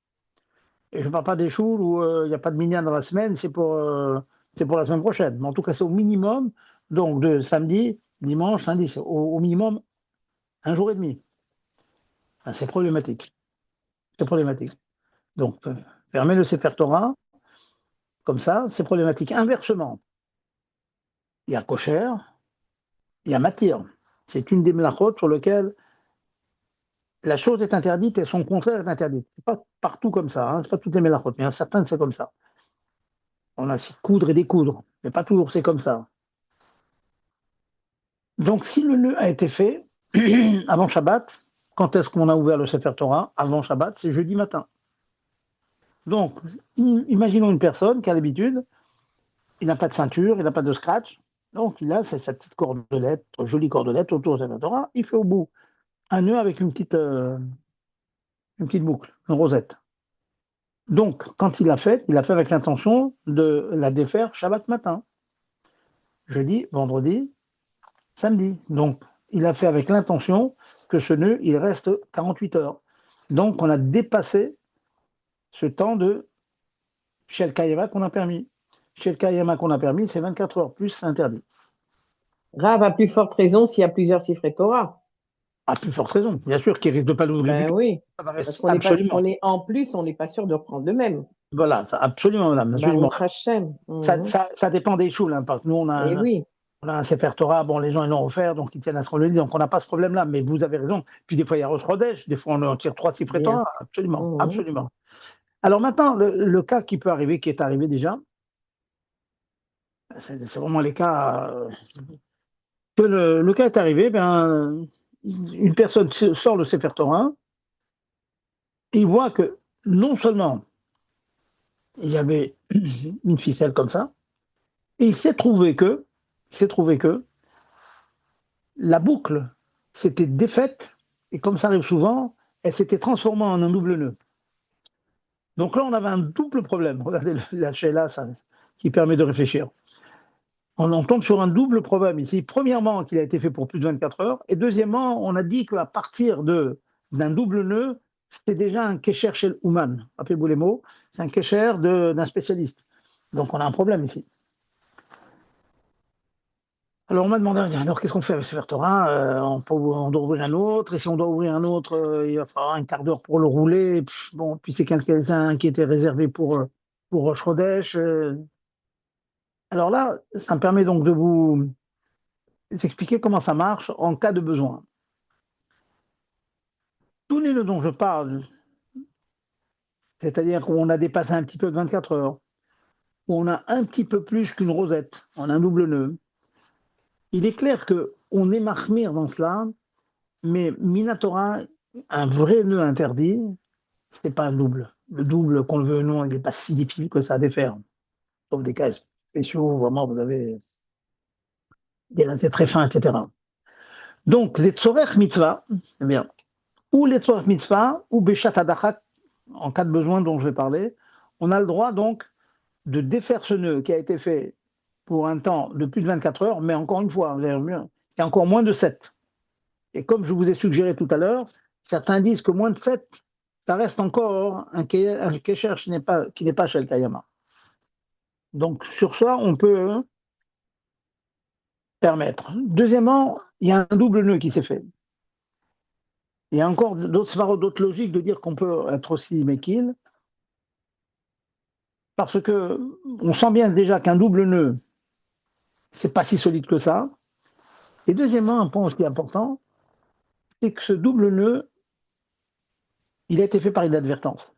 Speaker 2: Et je ne parle pas des choules où il n'y a pas de minyan dans la semaine, c'est pour la semaine prochaine. Mais en tout cas, c'est au minimum, donc de samedi, dimanche, lundi, c'est au minimum un jour et demi. Enfin, c'est problématique. C'est problématique. Donc, fermer le Sefer Torah, comme ça, c'est problématique. Inversement, il y a kosher, il y a matir. C'est une des melachot sur lesquelles la chose est interdite et son contraire est interdit. C'est pas partout comme ça, hein, c'est pas toutes les melachot, mais il y en a certaines c'est comme ça. On a coudre et découdre, mais pas toujours c'est comme ça. Donc si le nœud a été fait avant Shabbat, quand est-ce qu'on a ouvert le Sefer Torah? Avant Shabbat, c'est jeudi matin. Donc, imaginons une personne qui a l'habitude, il n'a pas de ceinture, il n'a pas de scratch, donc il a sa petite cordelette, jolie cordelette autour du Sefer Torah, il fait au bout un nœud avec une petite boucle, une rosette. Donc, quand il l'a fait avec l'intention de la défaire Shabbat matin. Jeudi, vendredi, samedi. Donc, il a fait avec l'intention que ce nœud, il reste 48 heures. Donc, on a dépassé ce temps de Shel Kayema qu'on a permis. Shel Kayema qu'on a permis, c'est 24 heures plus, c'est interdit.
Speaker 3: Rav, à plus forte raison s'il y a plusieurs Sifrei Torah.
Speaker 2: À plus forte raison, bien sûr, qu'il risque de pas l'ouvrir du tout.
Speaker 3: Oui,
Speaker 2: Ça va
Speaker 3: parce
Speaker 2: rester
Speaker 3: qu'on n'est pas,
Speaker 2: absolument.
Speaker 3: en plus, on n'est pas sûr de reprendre le même.
Speaker 2: Voilà, ça, absolument, madame, absolument.
Speaker 3: Baruch Hashem.
Speaker 2: Ça dépend des choules, hein, parce que nous, on a
Speaker 3: Et oui.
Speaker 2: on a un Sefer Torah, bon, les gens ils l'ont offert, donc ils tiennent à ce qu'on le lit, donc on n'a pas ce problème-là, mais vous avez raison. Puis des fois, il y a Rosh Chodesh, des fois, on en tire 3 Sifrei Torah, absolument, absolument. Alors maintenant, le cas qui peut arriver, qui est arrivé déjà, c'est vraiment les cas. Que le cas est arrivé, ben, une personne sort le Sefer Torah, et il voit que non seulement il y avait une ficelle comme ça, et il s'est trouvé que la boucle s'était défaite, et comme ça arrive souvent, elle s'était transformée en un double nœud. Donc là, on avait un double problème. Regardez la Sheila, ça, qui permet de réfléchir. On tombe sur un double problème ici. Premièrement, qu'il a été fait pour plus de 24 heures. Et deuxièmement, on a dit qu'à partir d'un double nœud, c'était déjà un kesher chez l'Ouman. Rappelez-vous les mots. C'est un kesher d'un spécialiste. Donc on a un problème ici. Alors on m'a demandé, alors qu'est-ce qu'on fait avec ce Sefer Torah? On doit ouvrir un autre. Et si on doit ouvrir un autre, il va falloir un quart d'heure pour le rouler. Bon, puis c'est quelqu'un qui était réservé pour Rosh Chodesh. Alors là, ça me permet donc de vous expliquer comment ça marche en cas de besoin. Tous les nœuds dont je parle, c'est-à-dire qu'on a dépassé un petit peu de 24 heures, où on a un petit peu plus qu'une rosette, on a un double nœud, il est clair qu'on est mahmir dans cela, mais Minatora, un vrai nœud interdit, c'est pas un double. Le double, qu'on le veut ou non, il n'est pas si difficile que ça à défaire. Sauf des cas spéciaux, où vraiment, vous avez des lacets très fins, etc. Donc, les tzorech mitzvah, eh bien, ou les tzorech mitzvah, ou beshat adachat, en cas de besoin dont je vais parler, on a le droit donc de défaire ce nœud qui a été fait pour un temps de plus de 24 heures, mais encore une fois, c'est encore moins de 7. Et comme je vous ai suggéré tout à l'heure, certains disent que moins de 7, ça reste encore un kécher qui n'est pas Shel Kayama. Donc sur ça, on peut permettre. Deuxièmement, il y a un double nœud qui s'est fait. Il y a encore d'autres logiques de dire qu'on peut être aussi Mekil, parce que on sent bien déjà qu'un double nœud, c'est pas si solide que ça. Et deuxièmement, un point aussi important, c'est que ce double nœud, il a été fait par inadvertance.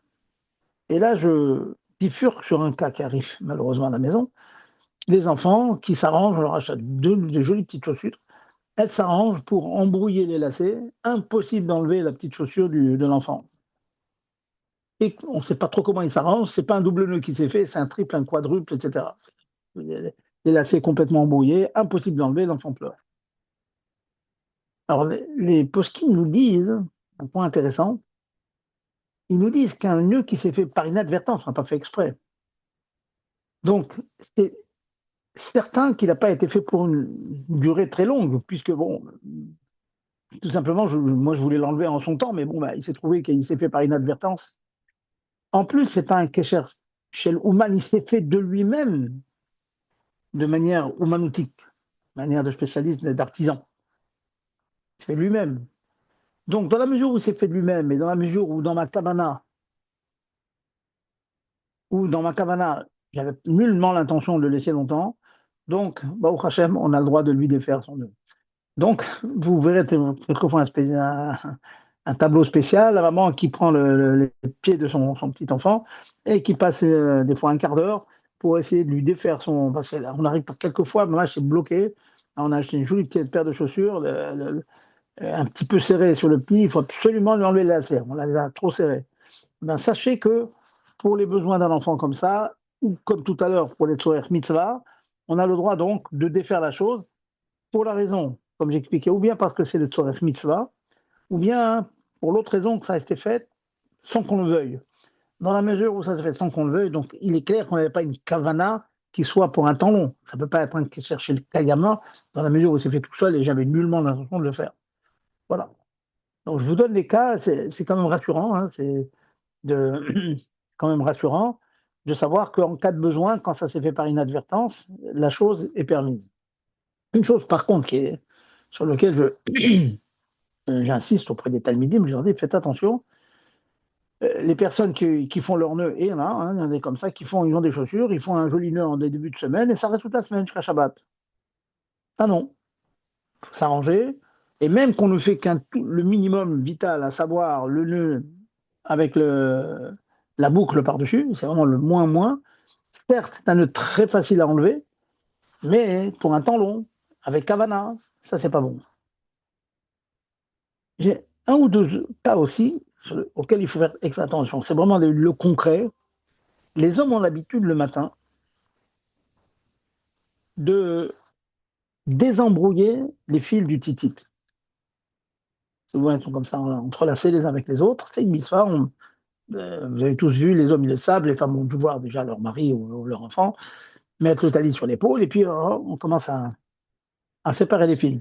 Speaker 2: Et là, je bifurque sur un cas qui arrive malheureusement à la maison. Les enfants qui s'arrangent, on leur achète de jolies petites chaussures, elles s'arrangent pour embrouiller les lacets, impossible d'enlever la petite chaussure de l'enfant. Et on ne sait pas trop comment ils s'arrangent, c'est pas un double nœud qui s'est fait, c'est un triple, un quadruple, etc. Les lacets complètement embrouillés, impossible d'enlever, l'enfant pleure. Alors les poskim nous disent, un point intéressant, ils nous disent qu'un nœud qui s'est fait par inadvertance, on n'a pas fait exprès. Donc, c'est certain qu'il n'a pas été fait pour une durée très longue, puisque, bon, tout simplement, moi, je voulais l'enlever en son temps, mais bon, bah, il s'est trouvé qu'il s'est fait par inadvertance. En plus, c'est pas un kécher chez l'Ouman, il s'est fait de lui-même de manière oumanoutique, manière de spécialiste, d'artisan. Il s'est fait lui-même. Donc, dans la mesure où il s'est fait de lui-même, et dans la mesure où dans ma kavana, j'avais nullement l'intention de le laisser longtemps, donc, Baruch Hashem, on a le droit de lui défaire son nœud. Donc, vous verrez quelquefois un tableau spécial, la maman qui prend les pieds de son petit enfant et qui passe des fois un quart d'heure pour essayer de lui défaire son. Parce qu'on arrive quelquefois, maman, c'est bloqué. On a acheté une jolie petite paire de chaussures, un petit peu serrée sur le petit, il faut absolument lui enlever les lacets. On les a trop serrés. Ben, sachez que pour les besoins d'un enfant comme ça, ou comme tout à l'heure pour les tzorer mitzvah, on a le droit donc de défaire la chose pour la raison, comme j'expliquais, ou bien parce que c'est le tzorer mitzvah, ou bien pour l'autre raison que ça a été fait sans qu'on le veuille. Dans la mesure où ça s'est fait sans qu'on le veuille, donc il est clair qu'on n'avait pas une kavana qui soit pour un temps long. Ça ne peut pas être un qui cherche le kayama, dans la mesure où c'est fait tout seul et j'avais nullement l'intention de le faire. Voilà. Donc je vous donne les cas, c'est quand même rassurant, hein, c'est quand même rassurant de savoir qu'en cas de besoin, quand ça s'est fait par inadvertance, la chose est permise. Une chose par contre sur laquelle j'insiste auprès des talmidim, je leur dis faites attention, les personnes qui font leur nœud, et il y en a des comme ça, ils ont des chaussures, ils font un joli nœud en début de semaine et ça reste toute la semaine jusqu'à Shabbat. Ah non, il faut s'arranger. Et même qu'on ne fait le minimum vital, à savoir le nœud avec la boucle par-dessus, c'est vraiment le moins. Certes, c'est un nœud très facile à enlever, mais pour un temps long, avec Kavana, ça c'est pas bon. J'ai un ou deux cas aussi auxquels il faut faire extra attention. C'est vraiment le concret. Les hommes ont l'habitude le matin de désembrouiller les fils du titit. Souvent, ils sont comme ça, entrelacés les uns avec les autres. C'est une mitzvah. Vous avez tous vu, les hommes, ils le savent, les femmes ont pu voir déjà leur mari ou leur enfant mettre le talis sur l'épaule et puis on commence à séparer les fils.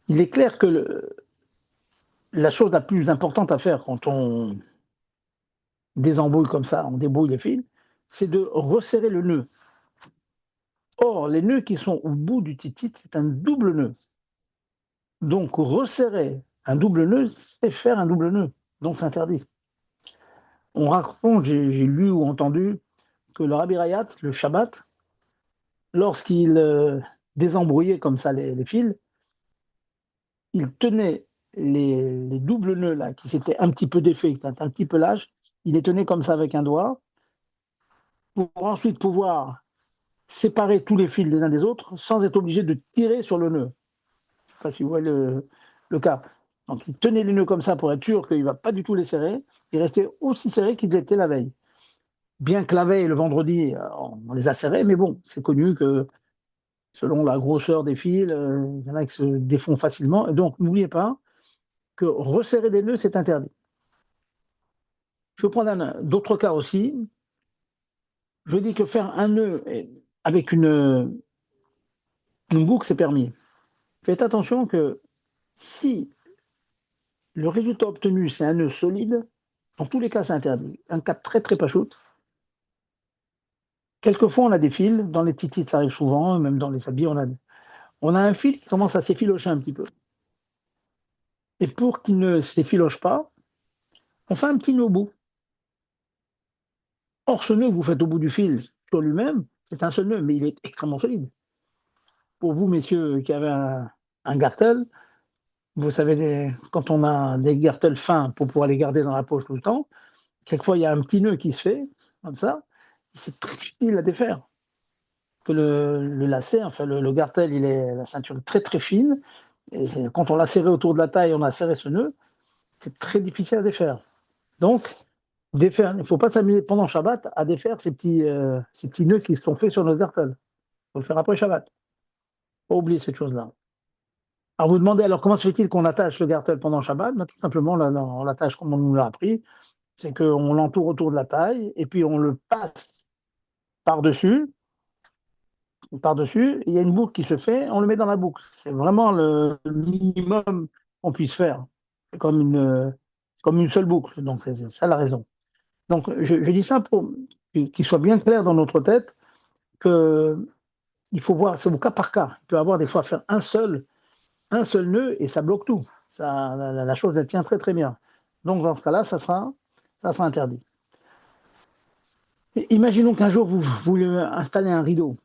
Speaker 2: Il est clair que la chose la plus importante à faire quand on désembrouille comme ça, on débrouille les fils, c'est de resserrer le nœud. Or, les nœuds qui sont au bout du titit, c'est un double nœud. Donc, resserrer un double nœud, c'est faire un double nœud. Donc, c'est interdit. On raconte, j'ai lu ou entendu que le Rabbi Rayat, le Shabbat, lorsqu'il désembrouillait comme ça les fils, il tenait les doubles nœuds là, qui s'étaient un petit peu défaits, qui étaient un petit peu lâches, il les tenait comme ça avec un doigt, pour ensuite pouvoir séparer tous les fils les uns des autres, sans être obligé de tirer sur le nœud. Je ne sais pas si vous voyez le cas. Donc il tenait les nœuds comme ça pour être sûr qu'il ne va pas du tout les serrer, il restait aussi serré qu'il était la veille. Bien que la veille, le vendredi, on les a serrés, mais bon, c'est connu que selon la grosseur des fils, il y en a qui se défont facilement. Et donc, n'oubliez pas que resserrer des nœuds, c'est interdit. Je vais prendre d'autres cas aussi. Je dis que faire un nœud avec une boucle, c'est permis. Faites attention que si le résultat obtenu, c'est un nœud solide, dans tous les cas, c'est interdit. Un cas très très pachoute. Quelquefois, on a des fils, dans les titres, ça arrive souvent, même dans les habits, on a un fil qui commence à s'effilocher un petit peu. Et pour qu'il ne s'effiloche pas, on fait un petit nœud au bout. Or, ce nœud que vous faites au bout du fil sur lui-même, c'est un seul nœud, mais il est extrêmement solide. Pour vous, messieurs, qui avez un gartel, vous savez, quand on a des gartels fins pour pouvoir les garder dans la poche tout le temps, quelquefois il y a un petit nœud qui se fait, comme ça, c'est très difficile à défaire. Que le lacet, enfin le gartel, la ceinture est très très fine, et quand on l'a serré autour de la taille, on a serré ce nœud, c'est très difficile à défaire. Donc, défaire, il ne faut pas s'amuser pendant Shabbat à défaire ces petits nœuds qui se sont faits sur notre gartel. Il faut le faire après Shabbat. Pas oublier cette chose-là. Alors vous demandez alors comment se fait-il qu'on attache le gartel pendant Shabbat? Ben, tout simplement, on l'attache comme on nous l'a appris, c'est qu'on l'entoure autour de la taille et puis on le passe par-dessus, par-dessus, il y a une boucle qui se fait, on le met dans la boucle. C'est vraiment le minimum qu'on puisse faire. C'est comme une seule boucle, donc c'est ça la raison. Donc je dis ça pour qu'il soit bien clair dans notre tête que il faut voir, c'est au cas par cas. Il peut y avoir des fois faire un seul nœud et ça bloque tout. Ça, la chose, elle tient très très bien. Donc dans ce cas-là, ça sera interdit. Imaginons qu'un jour vous voulez installer un rideau.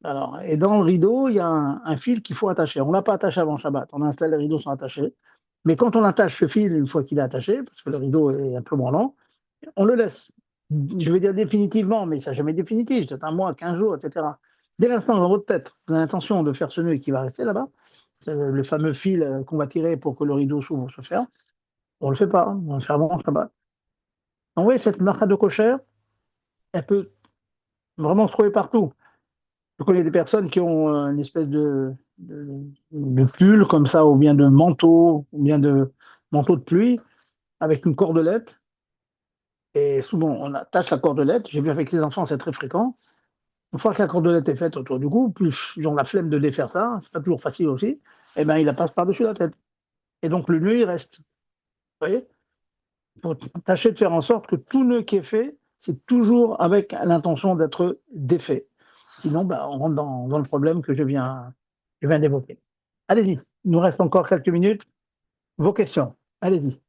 Speaker 2: Alors, et dans le rideau, il y a un fil qu'il faut attacher. On ne l'a pas attaché avant Shabbat. On installe les rideaux sans attacher. Mais quand on attache ce fil, une fois qu'il est attaché, parce que le rideau est un peu branlant, on le laisse. Je vais dire définitivement, mais ça n'est jamais définitif. C'est un mois, 15 jours, etc. Dès l'instant dans votre tête, vous avez l'intention de faire ce nœud qui va rester là-bas, c'est le fameux fil qu'on va tirer pour que le rideau s'ouvre, se ferme. On ne le fait pas. On le fait avant Shabbat. Donc, oui, cette marque de cocher, elle peut vraiment se trouver partout. Je connais des personnes qui ont une espèce de pull comme ça, ou bien de manteau, ou bien de manteau de pluie, avec une cordelette. Et souvent, on attache la cordelette. J'ai vu avec les enfants, c'est très fréquent. Une fois que la cordelette est faite autour du cou, plus ils ont la flemme de défaire ça, c'est pas toujours facile aussi, et ben ils la passent par-dessus la tête. Et donc le nœud, il reste. Vous voyez? Il faut tâcher de faire en sorte que tout nœud qui est fait, c'est toujours avec l'intention d'être défait. Sinon, ben, on rentre dans le problème que je viens d'évoquer. Allez-y, il nous reste encore quelques minutes. Vos questions, allez-y.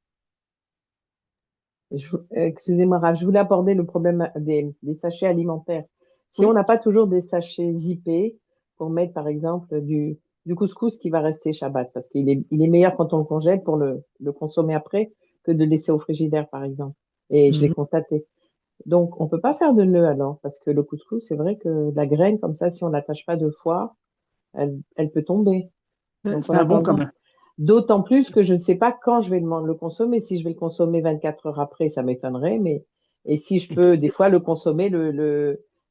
Speaker 3: Excusez-moi, Raph, je voulais aborder le problème des sachets alimentaires. Si
Speaker 2: Oui.
Speaker 3: on n'a pas toujours des sachets zippés pour mettre, par exemple, du couscous qui va rester Shabbat, parce il est meilleur quand on le congèle pour le consommer après que de le laisser au frigidaire, par exemple. Et je l'ai constaté. Donc, on peut pas faire de nœud alors, parce que le couscous, c'est vrai que la graine, comme ça, si on l'attache pas deux fois, elle peut tomber. Donc, on
Speaker 2: C'est
Speaker 3: a
Speaker 2: un bon quand
Speaker 3: tendance.
Speaker 2: même.
Speaker 3: D'autant plus que je ne sais pas quand je vais le consommer. Si je vais le consommer 24 heures après, ça m'étonnerait. Et si je peux, des fois, le consommer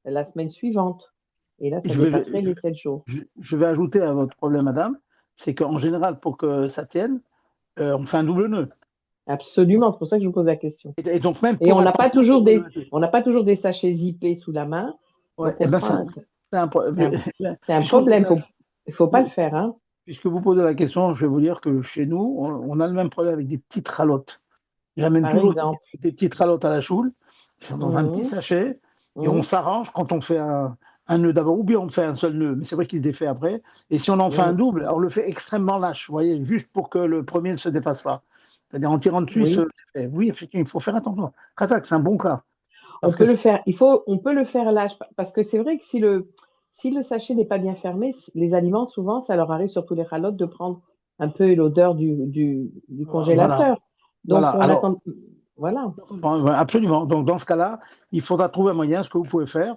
Speaker 3: la semaine suivante. Et là, ça
Speaker 2: Je vais,
Speaker 3: dépasserait les 7 jours.
Speaker 2: je vais ajouter à votre problème, madame, c'est qu'en général, pour que ça tienne, on fait un double nœud.
Speaker 3: Absolument. C'est pour ça que je vous pose la question.
Speaker 2: Et donc même
Speaker 3: Et
Speaker 2: pour attention,
Speaker 3: on n'a pas toujours des sachets zippés sous la main.
Speaker 2: ouais,
Speaker 3: Donc,
Speaker 2: eh
Speaker 3: on
Speaker 2: ben
Speaker 3: prend
Speaker 2: c'est un,
Speaker 3: c'est un
Speaker 2: puisque vous
Speaker 3: problème.
Speaker 2: posez
Speaker 3: Il faut pas le faire, hein.
Speaker 2: puisque vous posez la question, je vais vous dire que chez nous, on a le même problème avec des petites ralottes. J'amène
Speaker 3: Par
Speaker 2: toujours
Speaker 3: exemple.
Speaker 2: des petites ralottes à la choule, qui sont dans un petit
Speaker 3: Mhm,
Speaker 2: sachet, et on
Speaker 3: mhm,
Speaker 2: s'arrange quand on fait un nœud d'abord, ou bien on fait un seul nœud, mais c'est vrai qu'il se défait après. Et si on en fait un
Speaker 3: oui,
Speaker 2: double, on le fait extrêmement lâche, vous voyez, juste pour que le premier ne se dépasse pas. C'est-à-dire en tirant dessus, il se
Speaker 3: oui.
Speaker 2: défait. Oui, effectivement, il faut faire attention. Kazakh, c'est un bon cas.
Speaker 3: On
Speaker 2: Parce que
Speaker 3: peut le faire. On peut le faire là, parce que c'est vrai que si le sachet n'est pas bien fermé, les aliments, souvent, ça leur arrive, surtout les ralottes, de prendre un peu l'odeur du
Speaker 2: voilà,
Speaker 3: congélateur.
Speaker 2: voilà.
Speaker 3: Donc, on
Speaker 2: Alors,
Speaker 3: attend. Voilà.
Speaker 2: absolument. Donc, dans ce cas-là, il faudra trouver un moyen. Ce que vous pouvez faire,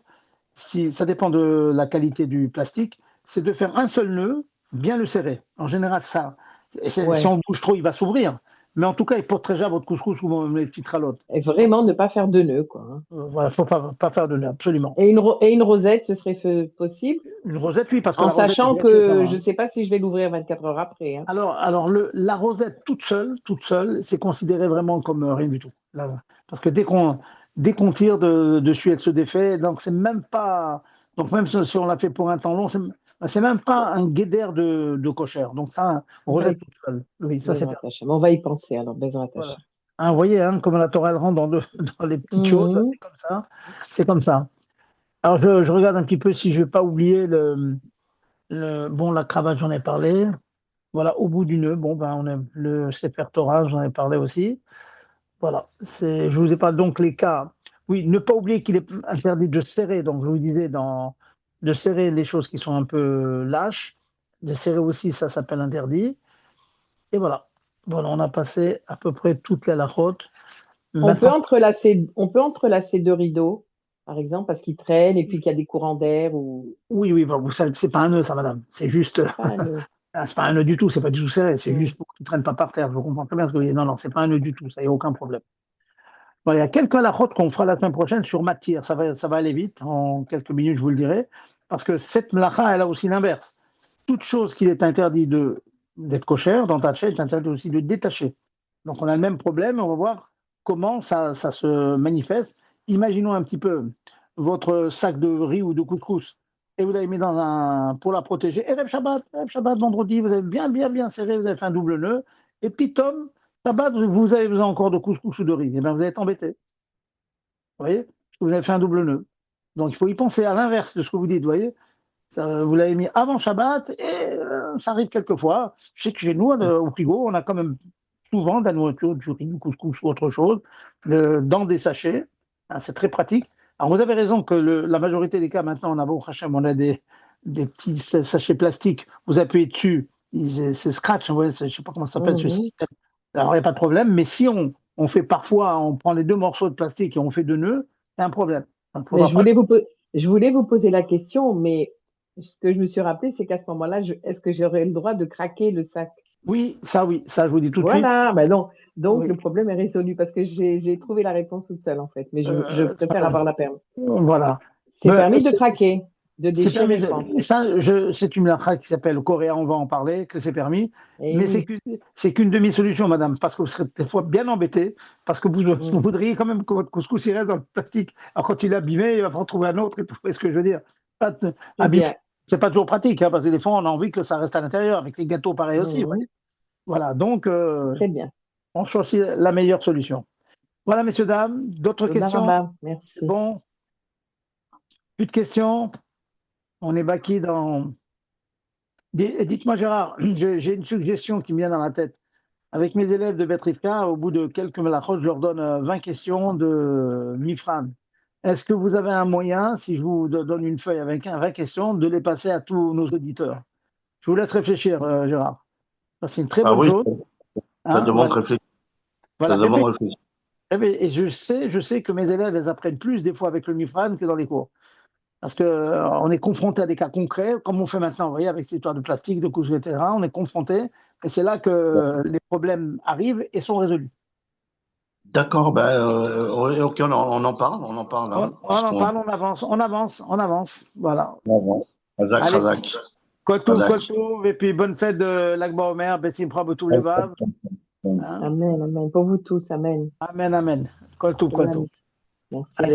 Speaker 2: si ça dépend de la qualité du plastique, c'est de faire un seul nœud, bien le serrer. En général, ça, si
Speaker 3: Ouais.
Speaker 2: on bouge trop, il va s'ouvrir. Mais en tout cas, il porte déjà votre couscous ou même les petites ralottes.
Speaker 3: Et vraiment ne pas faire de nœud, quoi, hein.
Speaker 2: Voilà, il ne faut pas faire de nœud, absolument.
Speaker 3: Et une rosette, ce serait possible,
Speaker 2: Une rosette, oui, parce que
Speaker 3: en
Speaker 2: la rosette est
Speaker 3: sachant
Speaker 2: bien cuite
Speaker 3: que
Speaker 2: avant,
Speaker 3: je
Speaker 2: hein.
Speaker 3: ne sais pas si je vais l'ouvrir 24 heures après, hein.
Speaker 2: Alors la rosette toute seule, c'est considéré vraiment comme rien du tout. Là, parce que dès qu'on tire dessus, elle se défait. Donc, c'est même pas. Donc, même si on l'a fait pour un temps long, c'est même pas un guédère de cochère. Donc, ça, on
Speaker 3: On va
Speaker 2: regrette
Speaker 3: y,
Speaker 2: tout seul. Oui, ça, c'est
Speaker 3: Bezrat
Speaker 2: bien.
Speaker 3: Hashem. On va y penser alors, Bezrat
Speaker 2: Voilà.
Speaker 3: Hashem.
Speaker 2: Hein, vous voyez, hein, comme la Torah, elle rentre dans les petites choses, là,
Speaker 3: Mhm.
Speaker 2: c'est comme ça. C'est comme ça. Alors, je regarde un petit peu si je vais pas oublier bon, la cravate, j'en ai parlé. Voilà, au bout du nœud, bon, ben, on a le Sefer Torah, j'en ai parlé aussi. Voilà, je vous ai parlé donc les cas. Oui, ne pas oublier qu'il est interdit de serrer, donc je vous disais, de serrer les choses qui sont un peu lâches. De serrer aussi, ça s'appelle interdit. Et voilà. Voilà, on a passé à peu près toute la lachote. Maintenant,
Speaker 3: On peut entrelacer deux rideaux, par exemple, parce qu'ils traînent et puis qu'il y a des courants d'air ou
Speaker 2: oui, oui, bon, vous savez, c'est pas un nœud, ça, madame. C'est juste,
Speaker 3: pas le.
Speaker 2: c'est pas un nœud du tout, c'est pas du tout serré, c'est
Speaker 3: Mhm.
Speaker 2: juste pour qu'il ne traîne pas par terre. Je comprends très bien ce que vous dites. Non, non, c'est pas un nœud du tout, ça y a aucun problème. Bon, il y a quelques halakhot qu'on fera la semaine prochaine sur matière. Ça va aller vite. En quelques minutes, je vous le dirai. Parce que cette mlacha, elle a aussi l'inverse. Toute chose qu'il est interdit d'être cochère, d'entacher, c'est interdit aussi de détacher. Donc, on a le même problème. On va voir comment ça se manifeste. Imaginons un petit peu votre sac de riz ou de couscous et vous l'avez mis pour la protéger. Erev Shabbat, vendredi, vous avez bien, bien, bien serré, vous avez fait un double nœud. Et puis, Tom, Shabbat, vous avez besoin encore de couscous ou de riz. Et bien, vous allez être embêté. Vous voyez? Parce que vous avez fait un double nœud. Donc, il faut y penser à l'inverse de ce que vous dites. Vous voyez? Vous l'avez mis avant Shabbat et ça arrive quelquefois. Je sais que chez nous, au frigo, on a quand même souvent de la nourriture, du riz, du couscous ou autre chose, dans des sachets. Hein, c'est très pratique. Alors, vous avez raison que la majorité des cas, maintenant, on a, bon, Hachem, on a des petits sachets plastiques. Vous appuyez dessus, c'est scratch. Ouais, je ne sais pas comment ça s'appelle ce
Speaker 3: Mhm.
Speaker 2: système. Alors, il n'y a pas de problème. Mais si on fait parfois, on prend les deux morceaux de plastique et on fait deux nœuds, c'est un problème. Donc, il ne
Speaker 3: Mais
Speaker 2: faudra pas.
Speaker 3: je voulais vous poser la question, mais ce que je me suis rappelé, c'est qu'à ce moment-là, est-ce que j'aurais le droit de craquer le sac?
Speaker 2: Oui, ça, je vous dis tout de suite.
Speaker 3: Voilà, ben non. Donc
Speaker 2: Oui.
Speaker 3: le problème est résolu parce que j'ai trouvé la réponse toute seule en fait, mais je
Speaker 2: Euh,
Speaker 3: préfère avoir la permis.
Speaker 2: voilà.
Speaker 3: C'est
Speaker 2: Mais
Speaker 3: permis de craquer, de
Speaker 2: c'est permis
Speaker 3: déchirer quoi en fait.
Speaker 2: ça, c'est une lacha qui s'appelle Coréen, on va en parler, que c'est permis.
Speaker 3: Eh
Speaker 2: Mais c'est
Speaker 3: oui.
Speaker 2: qu'une c'est qu'une demi-solution, madame, parce que vous serez des fois bien embêté, parce que vous
Speaker 3: Mm.
Speaker 2: voudriez quand même que votre couscous il reste dans le plastique. Alors quand il est abîmé, il va falloir trouver un autre et tout. Vous voyez ce que je veux dire?
Speaker 3: Très
Speaker 2: Abîmé,
Speaker 3: bien.
Speaker 2: c'est pas toujours pratique, hein, parce que des fois on a envie que ça reste à l'intérieur, avec les gâteaux pareil aussi. Vous
Speaker 3: Mm.
Speaker 2: voyez. Voilà, donc
Speaker 3: Très bien.
Speaker 2: on choisit la meilleure solution. Voilà, messieurs, dames, d'autres
Speaker 3: Toda
Speaker 2: questions?
Speaker 3: rabba.
Speaker 2: C'est
Speaker 3: Merci.
Speaker 2: bon? Plus de questions? On est baki dans. Dites-moi, Gérard, j'ai une suggestion qui me vient dans la tête. Avec mes élèves de Betrivka, au bout de quelques malachos, je leur donne 20 questions de Mifran. Est-ce que vous avez un moyen, si je vous donne une feuille avec 20 questions, de les passer à tous nos auditeurs? Je vous laisse réfléchir, Gérard. Ça, c'est une très
Speaker 1: Ah
Speaker 2: bonne
Speaker 1: oui,
Speaker 2: chose.
Speaker 1: ça
Speaker 2: Hein,
Speaker 1: demande
Speaker 2: voilà.
Speaker 1: réflexion. Ça
Speaker 2: Voilà.
Speaker 1: demande réflexion.
Speaker 2: Et je sais que mes élèves, elles apprennent plus des fois avec le Mifran que dans les cours. Parce qu'on on est confronté à des cas concrets, comme on fait maintenant, vous voyez, avec l'histoire de plastique, de couches, etc. On est confronté, et c'est là que les problèmes arrivent et sont résolus.
Speaker 1: D'accord, ben, ok, on en parle, on en parle,
Speaker 2: On,
Speaker 1: hein,
Speaker 2: on en
Speaker 1: puisqu'on
Speaker 2: parle, on avance, on avance, on avance. Voilà.
Speaker 1: avance. Razak,
Speaker 2: Allez,
Speaker 1: Razak,
Speaker 2: Kotou,
Speaker 1: Razak.
Speaker 2: Kotou, et puis bonne fête de l'Akba Omer, Bessim Prabotou Levav. Hein.
Speaker 3: Amen, amen. Pour vous tous, amen.
Speaker 2: Amen, amen. Kotou,
Speaker 3: Shalom,
Speaker 2: Kotou.
Speaker 3: amis. Merci,
Speaker 2: Allez.
Speaker 3: Rav.